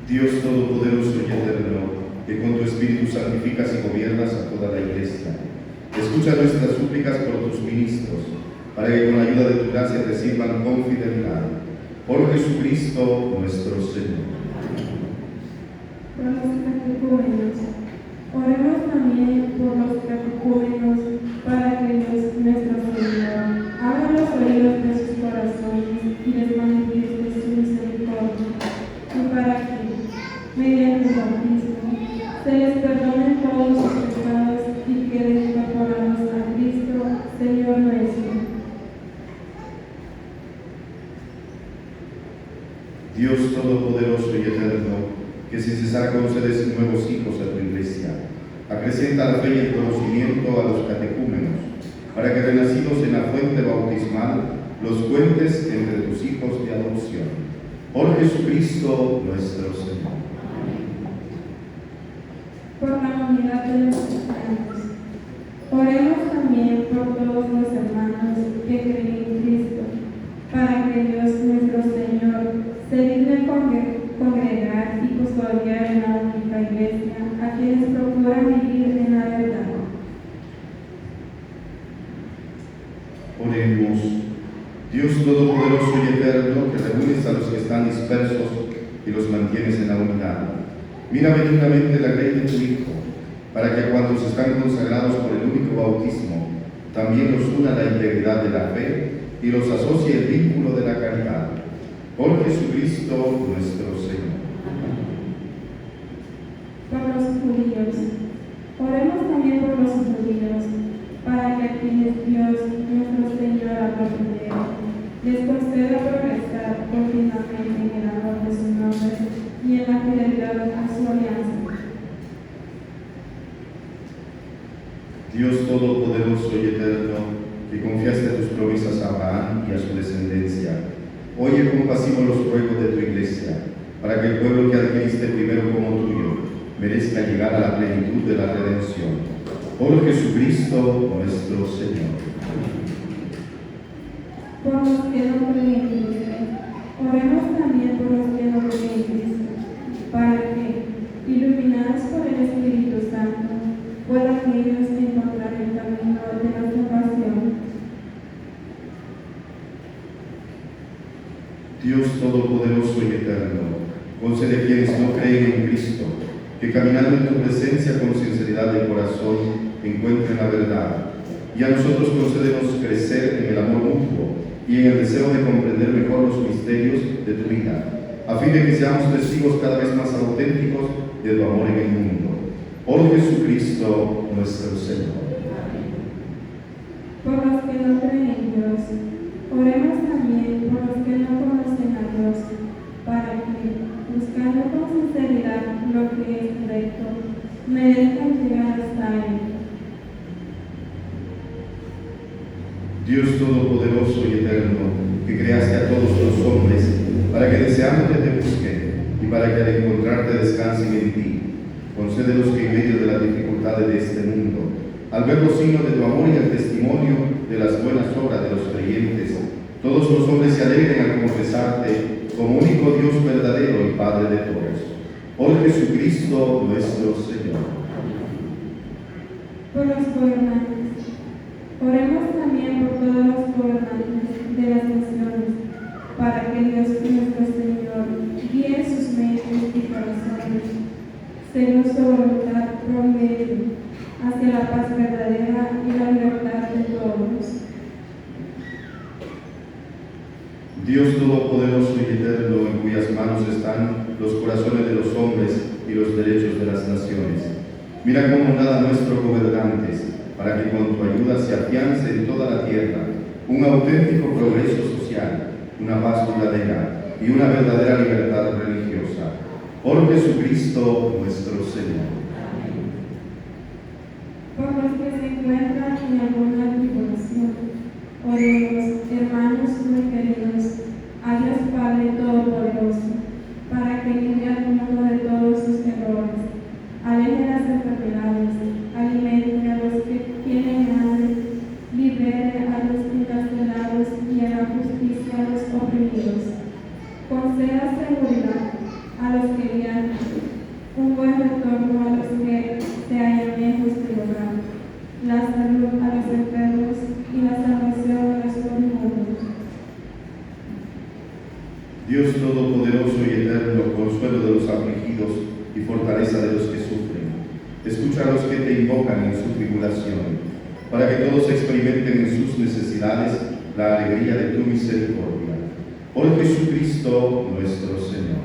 Dios Todopoderoso y Eterno, que con tu Espíritu santificas y gobiernas a toda la Iglesia, escucha nuestras súplicas por tus ministros, para que con la ayuda de tu gracia te sirvan con fidelidad. Por Jesucristo nuestro Señor. Por los catecúmenos, oremos también por los catecúmenos, para que Dios nuestro Señor abra los oídos de sus corazones y les manifieste su misericordia, y para que, mediante el bautismo, se les perdonen todos sus pecados y queden incorporados a Cristo, Señor nuestro. Dios Todopoderoso y Eterno, que sin cesar concedes nuevos hijos a tu Iglesia, acrecenta la fe y el conocimiento a los catecúmenos, para que renacidos en la fuente bautismal los cuentes entre tus hijos de adopción. Por Jesucristo nuestro Señor. Por la unidad de los cristianos, oremos también por todos los hermanos que creen en Cristo, para que Dios nuestro Señor se digne congregar y custodiar en la única Iglesia a quienes procuran vivir en la verdad. Oremos. Dios Todopoderoso y Eterno, que reúnes a los que están dispersos y los mantienes en la unidad, mira benignamente la grey de tu Hijo, para que cuantos están consagrados por el único bautismo, también los una la integridad de la fe y los asocia el vínculo de la caridad. Por Jesucristo nuestro Señor. Por los judíos. Oremos también por los judíos, para que a quienes Dios, nuestro Señor, ha prometido, les conceda progresar continuamente en el amor de su nombre y en la fidelidad a su alianza. Dios Todopoderoso y Eterno, que confiaste tus promesas a Abraham y a su descendencia, oye compasivo los ruegos de tu Iglesia, para que el pueblo que adquiriste primero como tuyo merezca llegar a la plenitud de la redención. Por Jesucristo nuestro Señor. Por los que no creen en Cristo. Oremos también por los que no creen en Cristo, para que, iluminados por el Espíritu Santo, puedan ellos encontrar el camino de la salvación. Dios Todopoderoso y Eterno, concede a quienes no creen en Cristo, que caminando en tu presencia con sinceridad de corazón encuentren la verdad, y a nosotros concédenos crecer en el amor mutuo y en el deseo de comprender mejor los misterios de tu vida, a fin de que seamos testigos cada vez más auténticos de tu amor en el mundo. Por Jesucristo nuestro Señor. Por los que no creen en Dios, oremos también por los que no conocen a Dios, para que, buscando con sinceridad lo que es recto, merezcan llegar hasta Él. Dios Todopoderoso y Eterno, que creaste a todos los hombres, para que deseándote te busquen y para que al encontrarte descansen en ti, concédelos que en medio de las dificultades de este mundo, al ver los signos de tu amor y el testimonio de las buenas obras de los creyentes, todos los hombres se alegren al confesarte como único Dios verdadero y Padre de todos. Por Jesucristo nuestro Señor. Por los gobernantes. Oremos también por todos los gobernantes de las naciones, para que Dios nuestro Señor guíe sus mentes y corazones, según su voluntad promedio, hacia la paz verdadera y la libertad de todos. Dios Todopoderoso y Eterno, en cuyas manos están los corazones de los hombres y los derechos de las naciones, mira cómo nada nuestros gobernantes, para que con tu ayuda se afiance en toda la tierra un auténtico progreso social, una paz duradera y una verdadera libertad religiosa. Por Jesucristo nuestro Señor. Por los que se encuentran en alguna tribulación, oremos, hermanos muy queridos, a Dios Padre Todopoderoso, para que libre al mundo de todos sus errores, aleje las enfermedades, alimente a los que tienen hambre, libere a los encarcelados y a la justicia a los oprimidos, conceda seguridad a los que viajan, un buen retorno a los que se hallan lejos del hogar, la salud a los enfermos y la salvación a los moribundos. Dios Todopoderoso y Eterno, consuelo de los afligidos y fortaleza de los que sufren, escucha a los que te invocan en su tribulación, para que todos experimenten en sus necesidades la alegría de tu misericordia. Por Jesucristo nuestro Señor.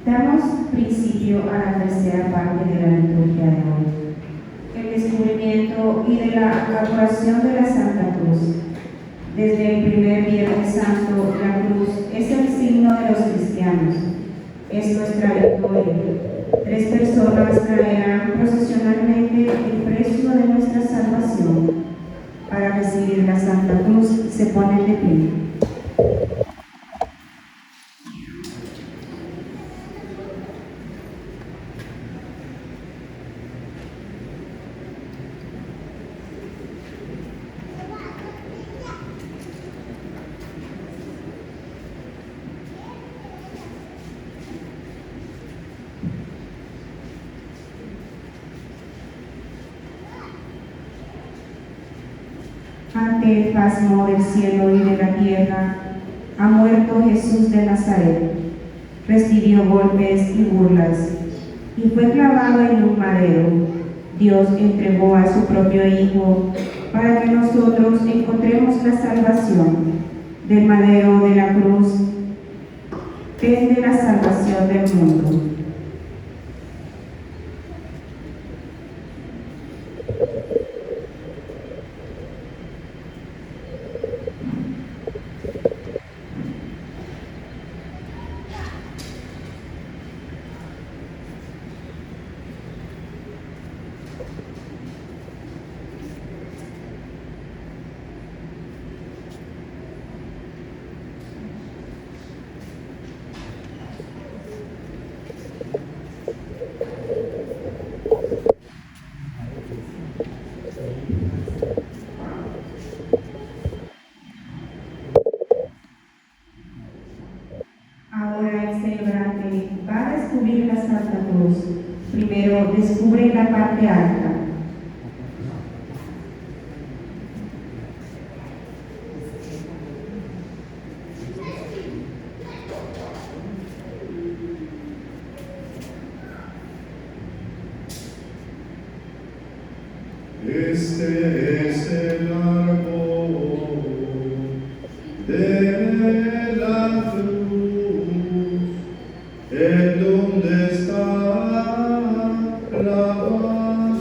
Damos principio a la tercera parte de la liturgia de hoy, el descubrimiento y de la adoración de la Santa Cruz. Desde el primer Viernes Santo, la cruz es el signo de los cristianos, es nuestra victoria. 3 personas traerán procesionalmente el precio de nuestra salvación. Para recibir la Santa Cruz se ponen de pie. Ante el pasmo del cielo y de la tierra, ha muerto Jesús de Nazaret. Recibió golpes y burlas, y fue clavado en un madero. Dios entregó a su propio Hijo para que nosotros encontremos la salvación. Del madero de la cruz pende la salvación del mundo. Ahora el celebrante va a descubrir la Santa Cruz. Primero descubre la parte alta. Este es el árbol de la cruz, en donde está clavada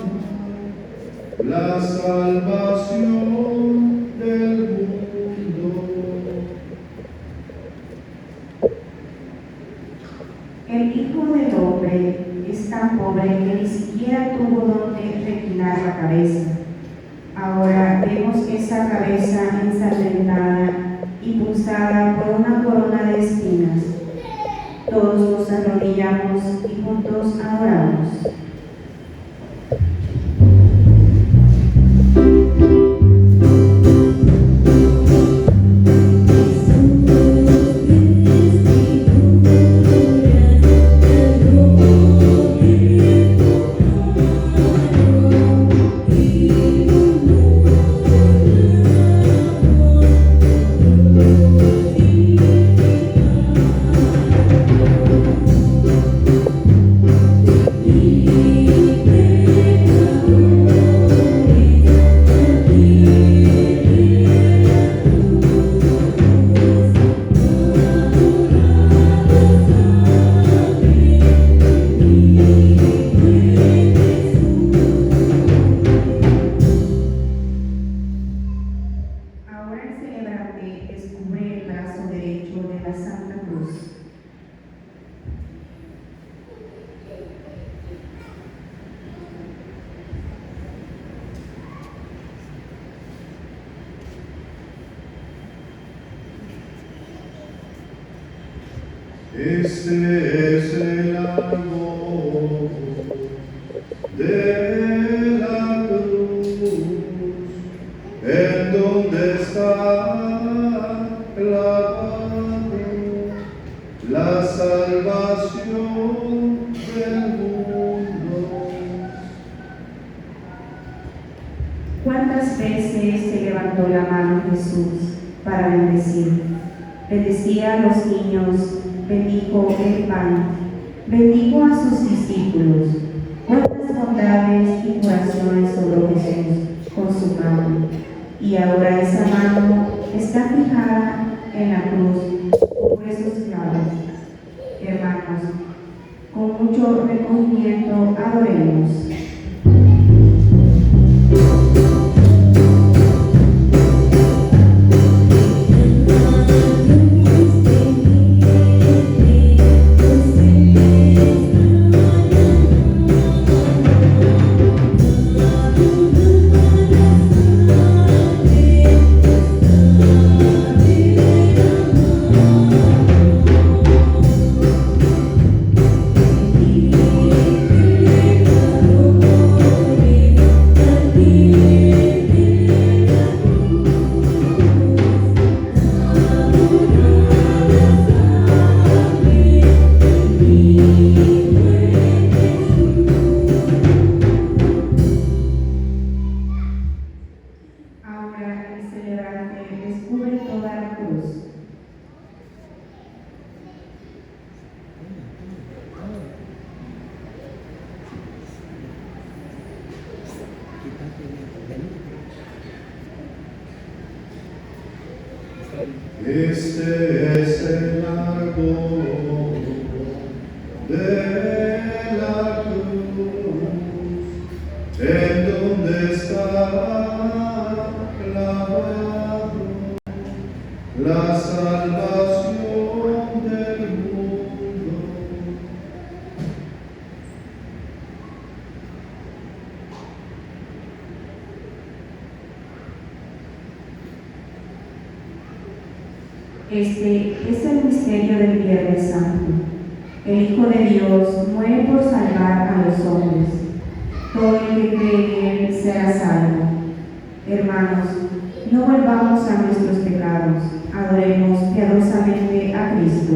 la salvación del mundo. El Hijo del Hombre es tan pobre que ni siquiera tuvo donde reclinar la cabeza. Ahora vemos esa cabeza ensangrentada y punzada por una corona de espinas. Todos nos arrodillamos y juntos adoramos. Ahora el celebrante descubre el brazo derecho de la Santa Cruz. Este es el árbol de la cruz, en donde está clavada la salvación del mundo. ¿Cuántas veces se levantó la mano Jesús para bendecir? Bendecía a los niños, bendijo el pan, bendijo a sus discípulos. Cuántas bondades y curaciones obró Jesús con su mano. Y ahora esa mano está fijada en la cruz por esos clavos. Hermanos, con mucho recogimiento adoremos. Thank you. Este es el árbol de la cruz, en donde está clavado la salvación del mundo. Este es el misterio del Viernes Santo. El Hijo de Dios muere por salvar a los hombres. Todo el que cree en él será salvo. Hermanos, no volvamos a nuestros pecados, adoremos piadosamente a Cristo.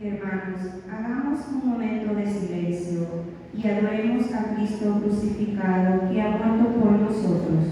Hermanos, hagamos un momento de silencio y adoremos a Cristo crucificado que ha muerto por nosotros.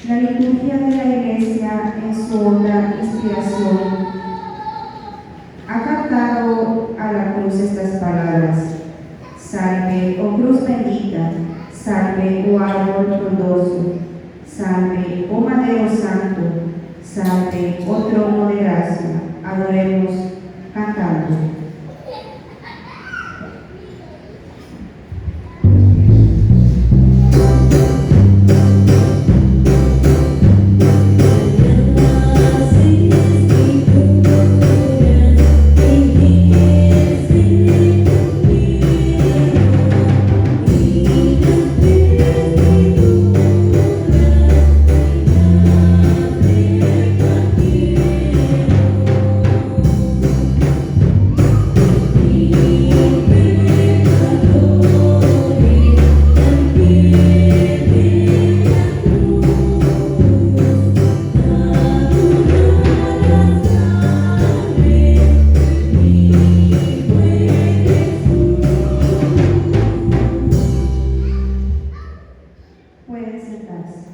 La liturgia de la Iglesia, en su honda inspiración, ha captado a la cruz estas palabras: salve, oh cruz bendita, salve, oh árbol frondoso, salve, oh madero santo, salve, oh trono de gracia. Adoremos cantando. Pueden sentarse.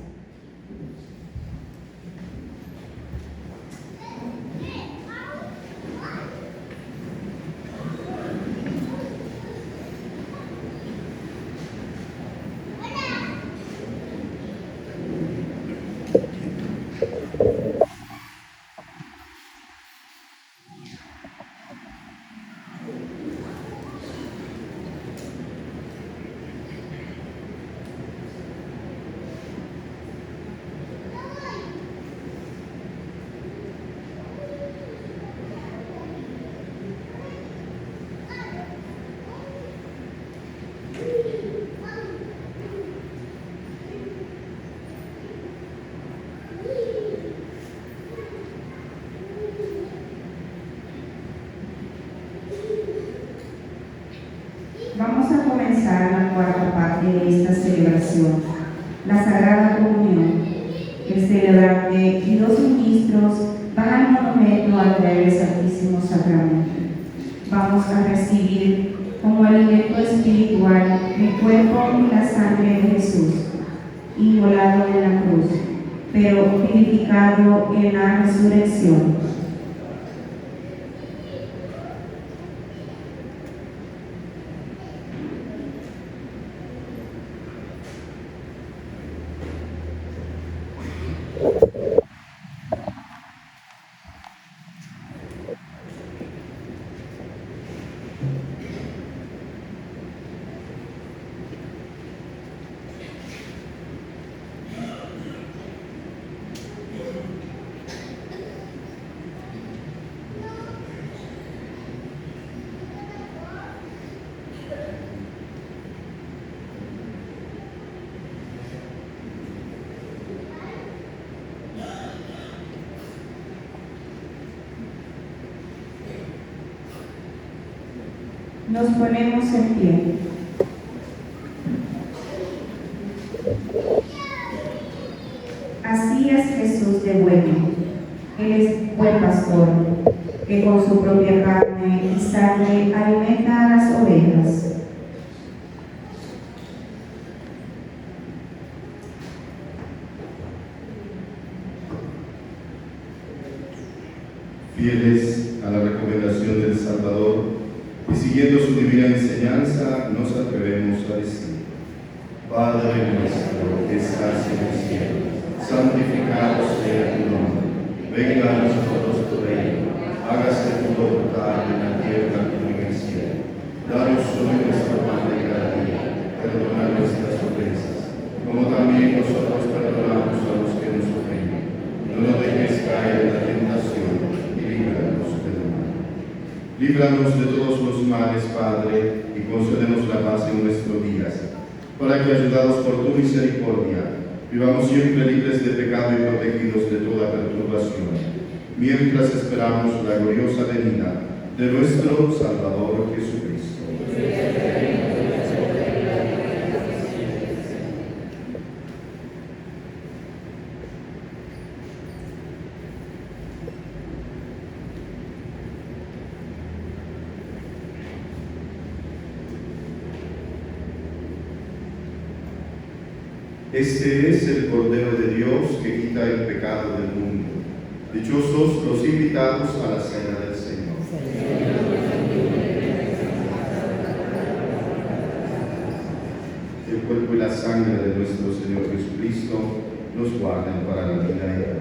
Vamos a comenzar la cuarta parte de esta celebración, la Sagrada Comunión. El celebrante y los ministros van al monumento a traer el Santísimo Sacramento. Vamos a recibir como alimento espiritual el cuerpo y la sangre de Jesús, inmolado en la cruz, pero vivificado en la resurrección. Nos ponemos en pie. Así es Jesús de bueno. Él es buen pastor, que con su propia carne y sangre alimenta a las ovejas. Fieles a la recomendación del Salvador y siguiendo su divina enseñanza, nos atrevemos a decir: Padre nuestro que estás en el cielo, santificado sea tu nombre. Venga a nosotros tu reino. Hágase tu voluntad en la tierra como en el cielo. Danos hoy nuestro pan de cada día. Perdona nuestras ofensas, como también nosotros perdonamos a los que nos ofenden. No nos dejes caer en la tentación y líbranos del mal. Líbranos de todos los males, Padre, y concédenos la paz en nuestros días, para que, ayudados por tu misericordia, vivamos siempre libres de pecado y protegidos de toda perturbación, mientras esperamos la gloriosa venida de nuestro Salvador Jesucristo. Este es el Cordero de Dios que quita el pecado del mundo. Dichosos los invitados a la cena del Señor. El cuerpo y la sangre de nuestro Señor Jesucristo nos guarden para la vida eterna.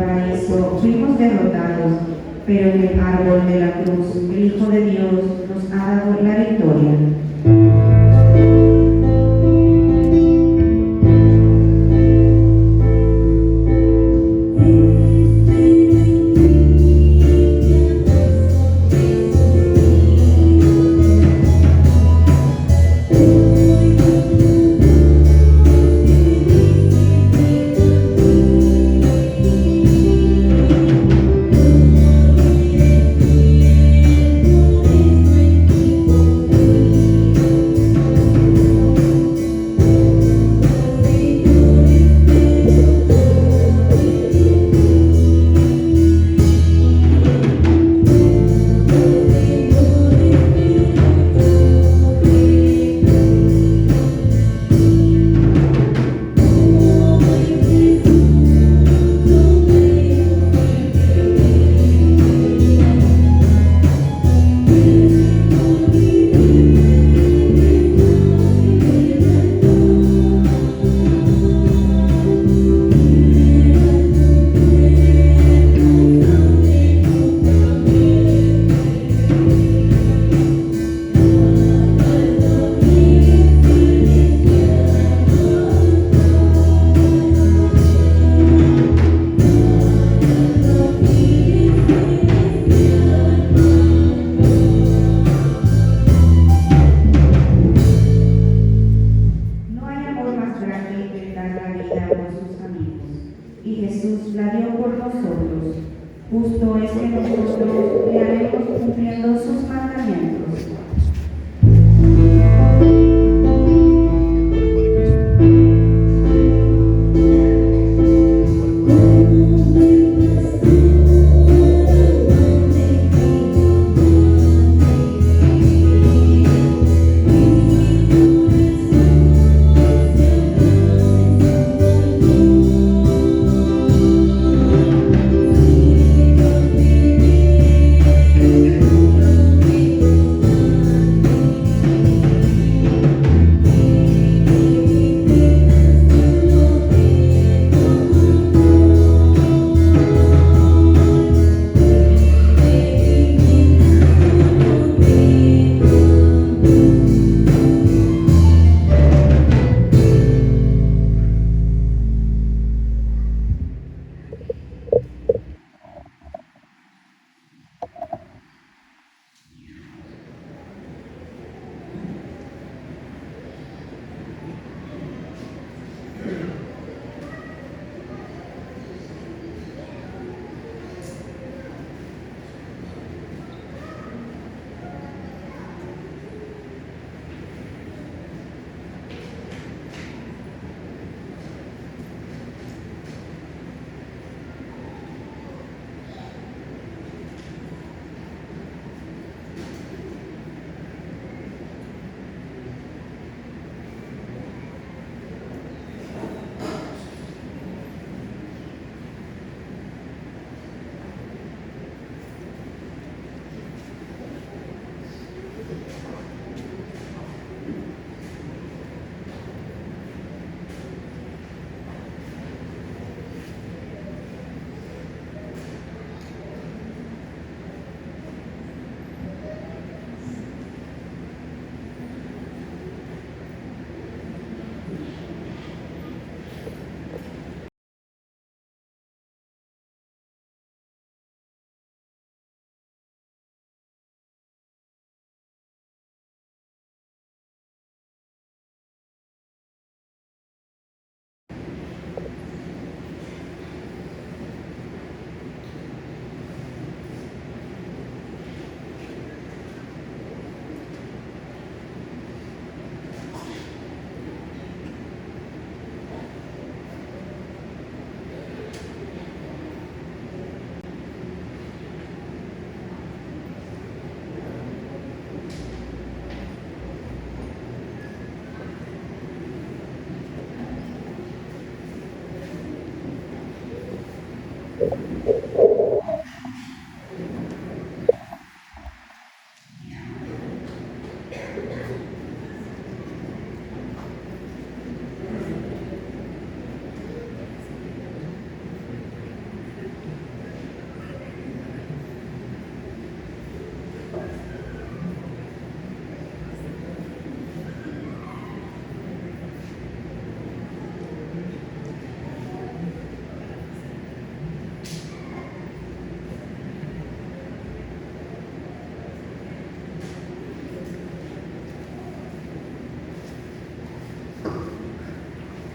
paraíso fuimos derrotados, pero en el árbol de la cruz el Hijo de Dios nos ha dado la victoria. Justo es que nosotros le haremos cumpliendo sus mandamientos.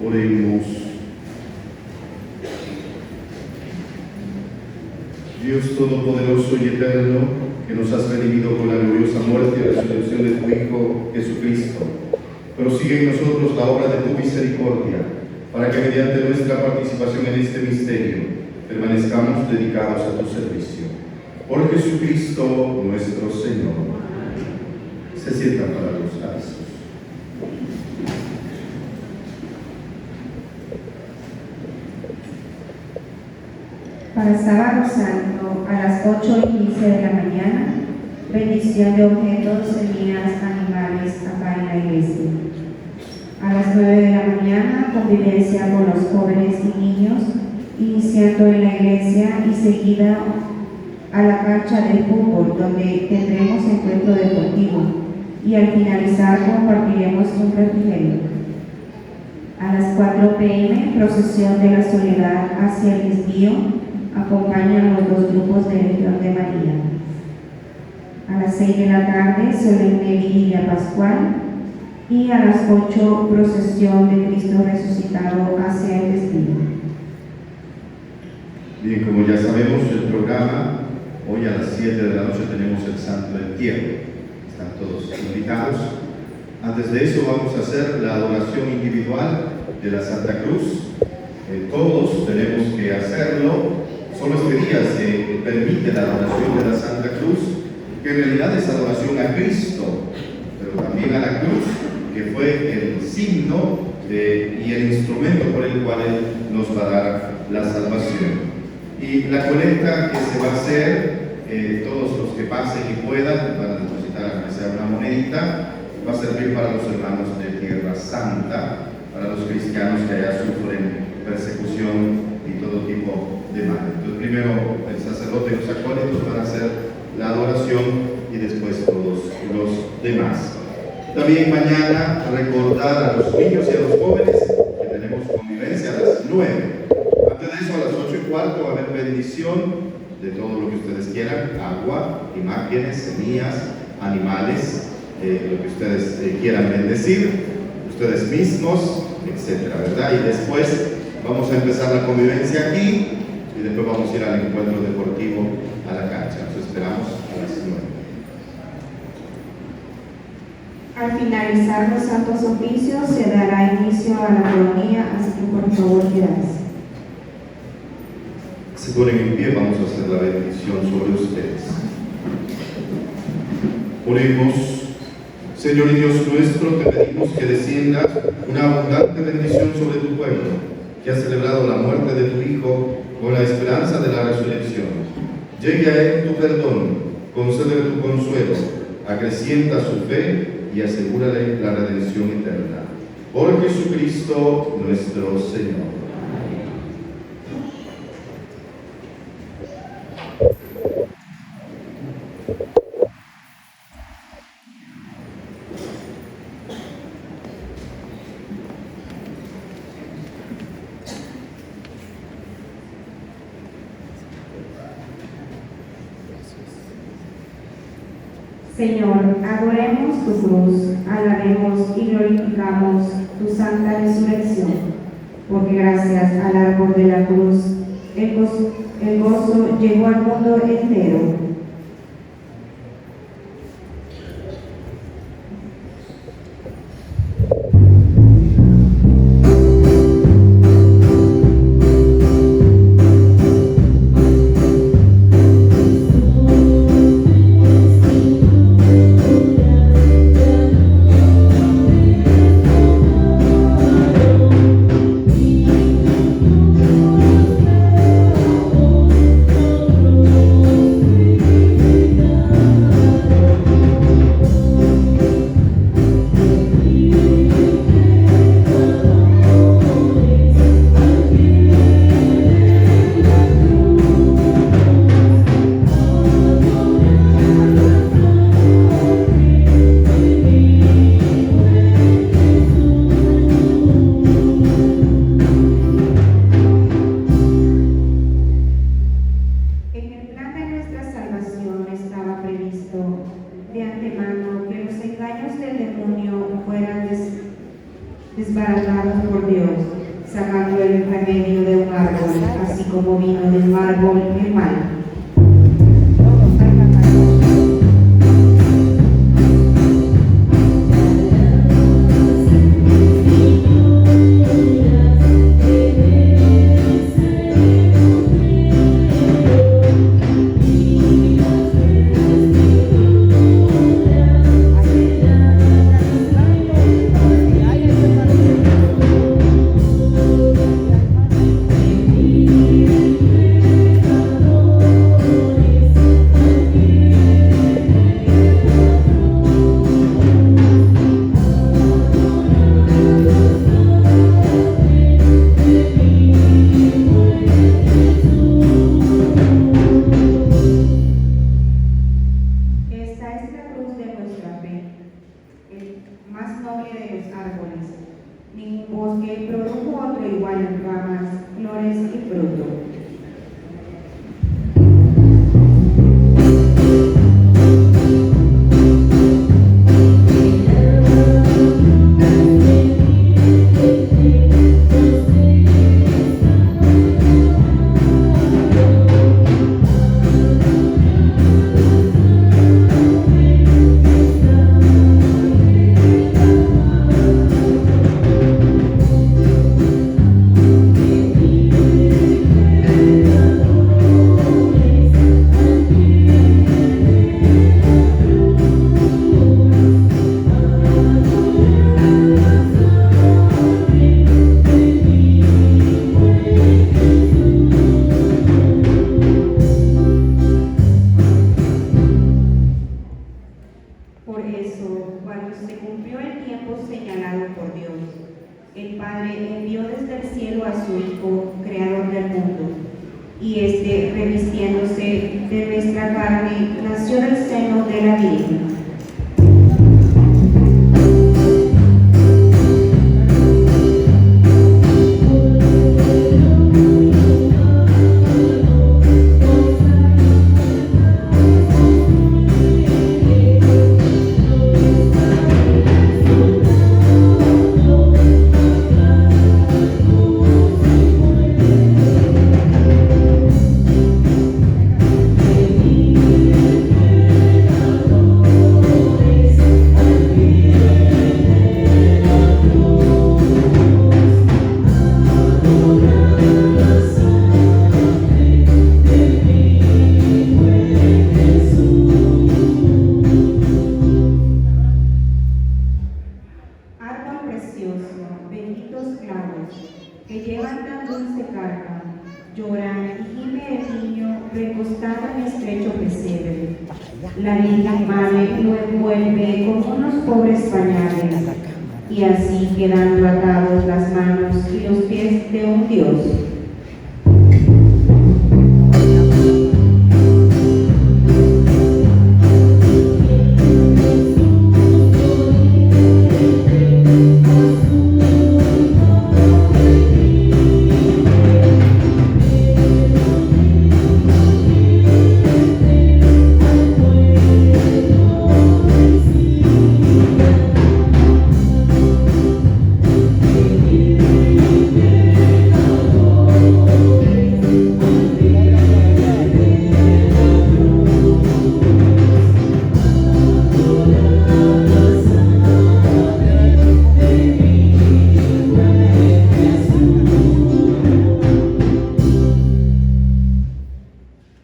Oremos. Dios Todopoderoso y Eterno, que nos has redimido con la gloriosa muerte y resurrección de tu Hijo Jesucristo, prosigue en nosotros la obra de tu misericordia, para que mediante nuestra participación en este misterio permanezcamos dedicados a tu servicio. Por Jesucristo nuestro Señor. Se sientan para los avisos. Para sábado santo, a las 8:15 de la mañana, bendición de objetos, semillas, animales acá en la iglesia. A las 9 de la mañana, convivencia con los jóvenes y niños, iniciando en la iglesia y seguida a la cancha de fútbol, donde tendremos encuentro deportivo, y al finalizar compartiremos un refrigerio. A las 4 p.m., procesión de la soledad hacia el desvío, acompañan los dos grupos de Legión de María. A las 6 de la tarde, solemne vigilia pascual, y a las 8, procesión de Cristo resucitado hacia el desvío. Bien, como ya sabemos el programa, hoy a las 7 de la noche tenemos el Santo Entierro. Están todos invitados. Antes de eso vamos a hacer la adoración individual de la Santa Cruz. Todos tenemos que hacerlo. Solo este día se permite la adoración de la Santa Cruz, que en realidad es adoración a Cristo, pero también a la cruz, que fue el signo y el instrumento por el cual Él nos va a dar la salvación. Y la colecta que se va a hacer, todos los que pasen y puedan, van a depositar aunque sea una monedita, va a servir para los hermanos de Tierra Santa, para los cristianos que allá sufren persecución y todo tipo de mal. Entonces primero el sacerdote y los acólitos van a hacer la adoración y después todos los demás. También mañana recordar a los niños y a los jóvenes que tenemos convivencia a las 9. Antes de eso, a las 8:15 va a haber bendición de todo lo que ustedes quieran: agua, imágenes, semillas, animales, lo que ustedes quieran bendecir, ustedes mismos, etcétera, ¿verdad? Y después vamos a empezar la convivencia aquí y después vamos a ir al encuentro deportivo a la cancha. Nos esperamos a las 9. Al finalizar los santos oficios se dará inicio a la coronilla, así que por favor quedarse. Se ponen en pie, vamos a hacer la bendición sobre ustedes. Oremos. Señor y Dios nuestro, te pedimos que descienda una abundante bendición sobre tu pueblo, que ha celebrado la muerte de tu Hijo con la esperanza de la resurrección. Llegue a él tu perdón, concédele tu consuelo, acrecienta su fe y asegúrale la redención eterna. Por Jesucristo nuestro Señor. Señor, adoremos tu cruz, alabemos y glorificamos tu santa resurrección, porque gracias al árbol de la cruz, el gozo llegó al mundo entero. Abraham. Todos salgan a más noble de los árboles. Ningún bosque produjo otro igual en ramas, flores y fruto. Por eso, cuando se cumplió el tiempo señalado por Dios, el Padre envió desde el cielo a su Hijo, Creador del mundo, y este, revistiéndose de nuestra carne, nació del seno de la Virgen. Benditos clavos, que llevan tan dulce carga, lloran y gime el niño recostado en estrecho pesebre. La Virgen Madre lo envuelve con unos pobres pañales, y así quedando atados las manos y los pies de un Dios.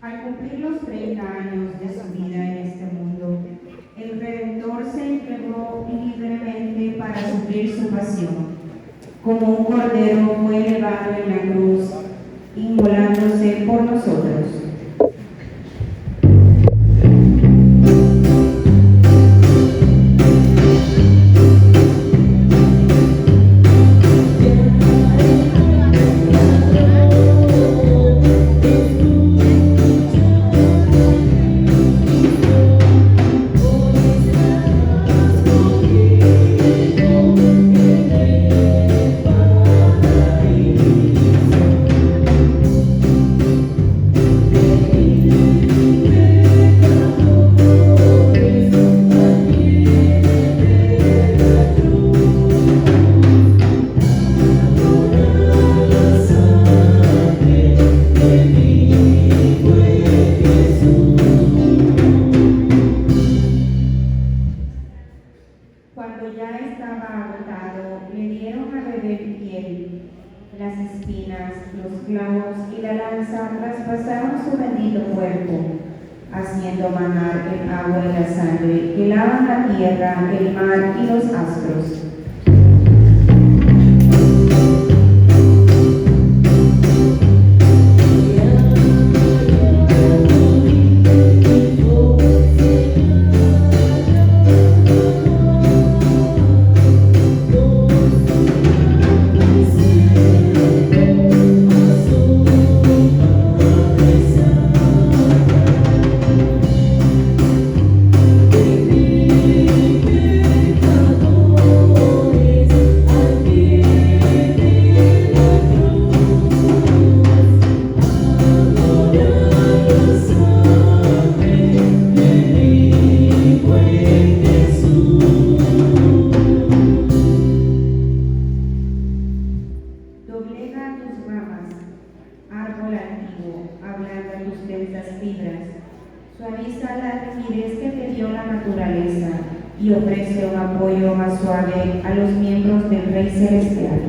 Al cumplir los 30 años de su vida en este mundo, el Redentor se entregó libremente para sufrir su pasión. Como un cordero fue elevado en la cruz, inmolándose por nosotros. los clavos y la lanza traspasaron su bendito cuerpo, haciendo manar el agua y la sangre que lavan la tierra, el mar y los astros. Doblega tus ramas, árbol antiguo, ablanda tus densas fibras, suaviza la rigidez que te dio la naturaleza y ofrece un apoyo más suave a los miembros del Rey Celestial.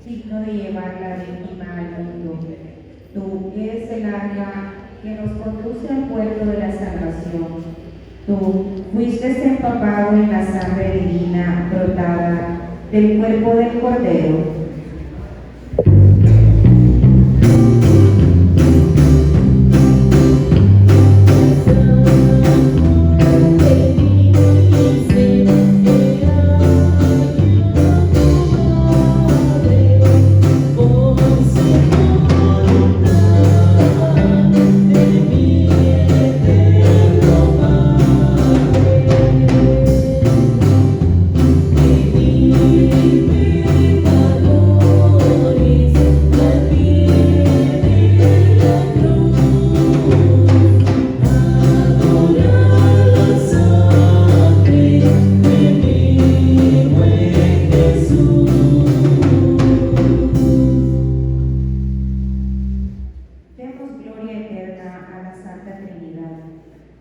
Digno de llevar la víctima al mundo. Tú eres el área que nos conduce al puerto de la salvación. Tú fuiste empapado en la sangre divina brotada del cuerpo del Cordero.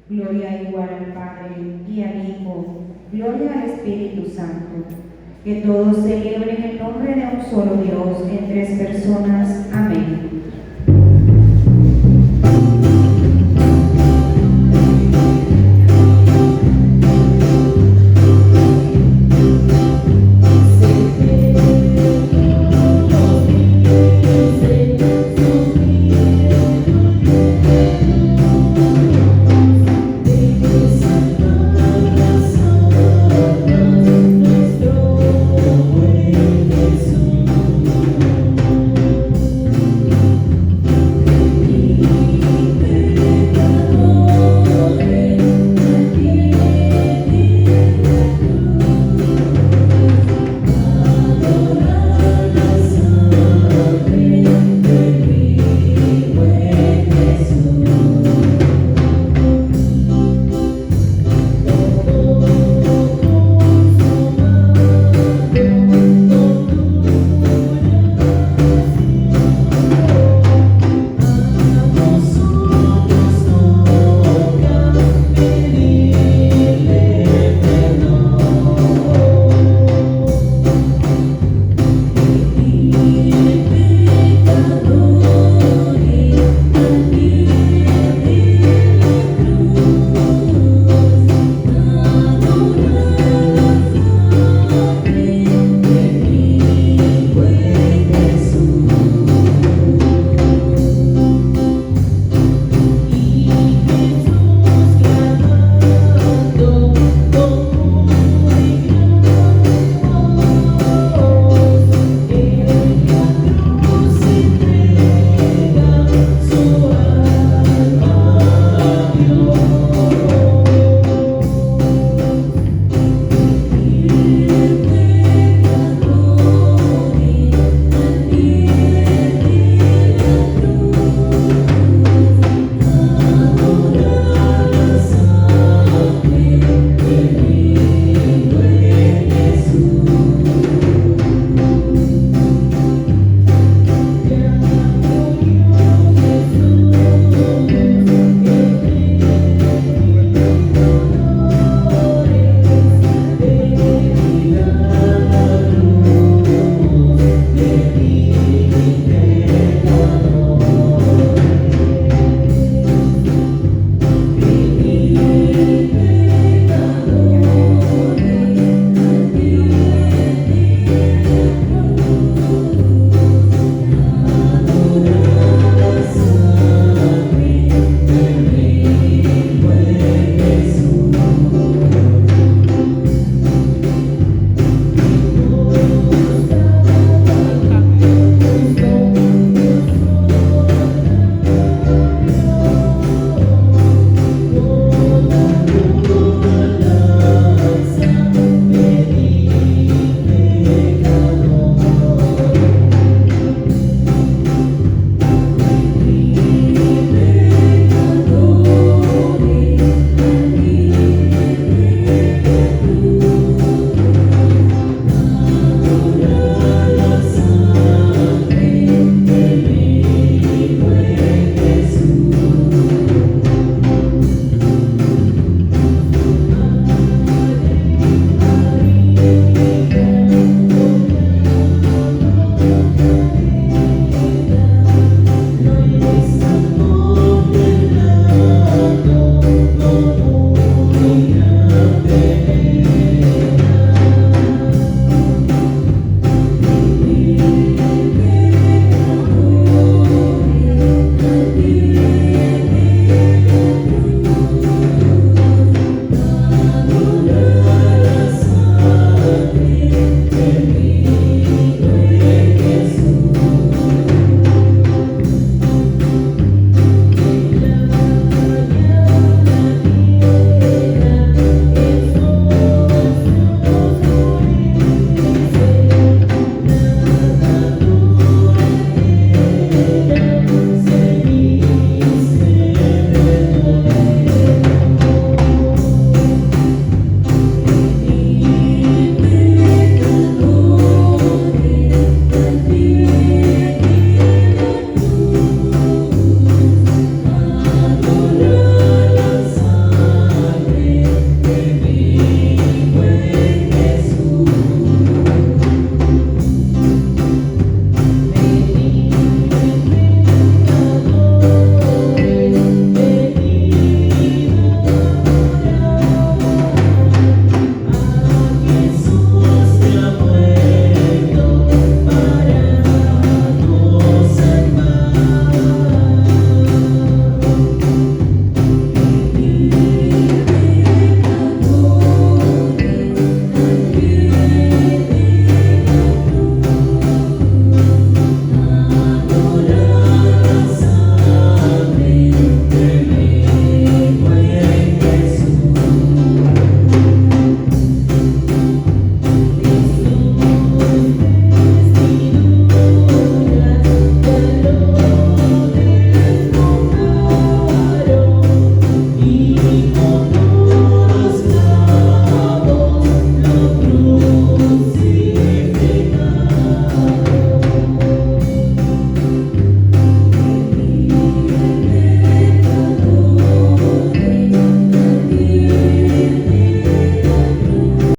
Gloria igual al Padre y al Hijo, gloria al Espíritu Santo. Que todos celebren el nombre de un solo Dios en tres personas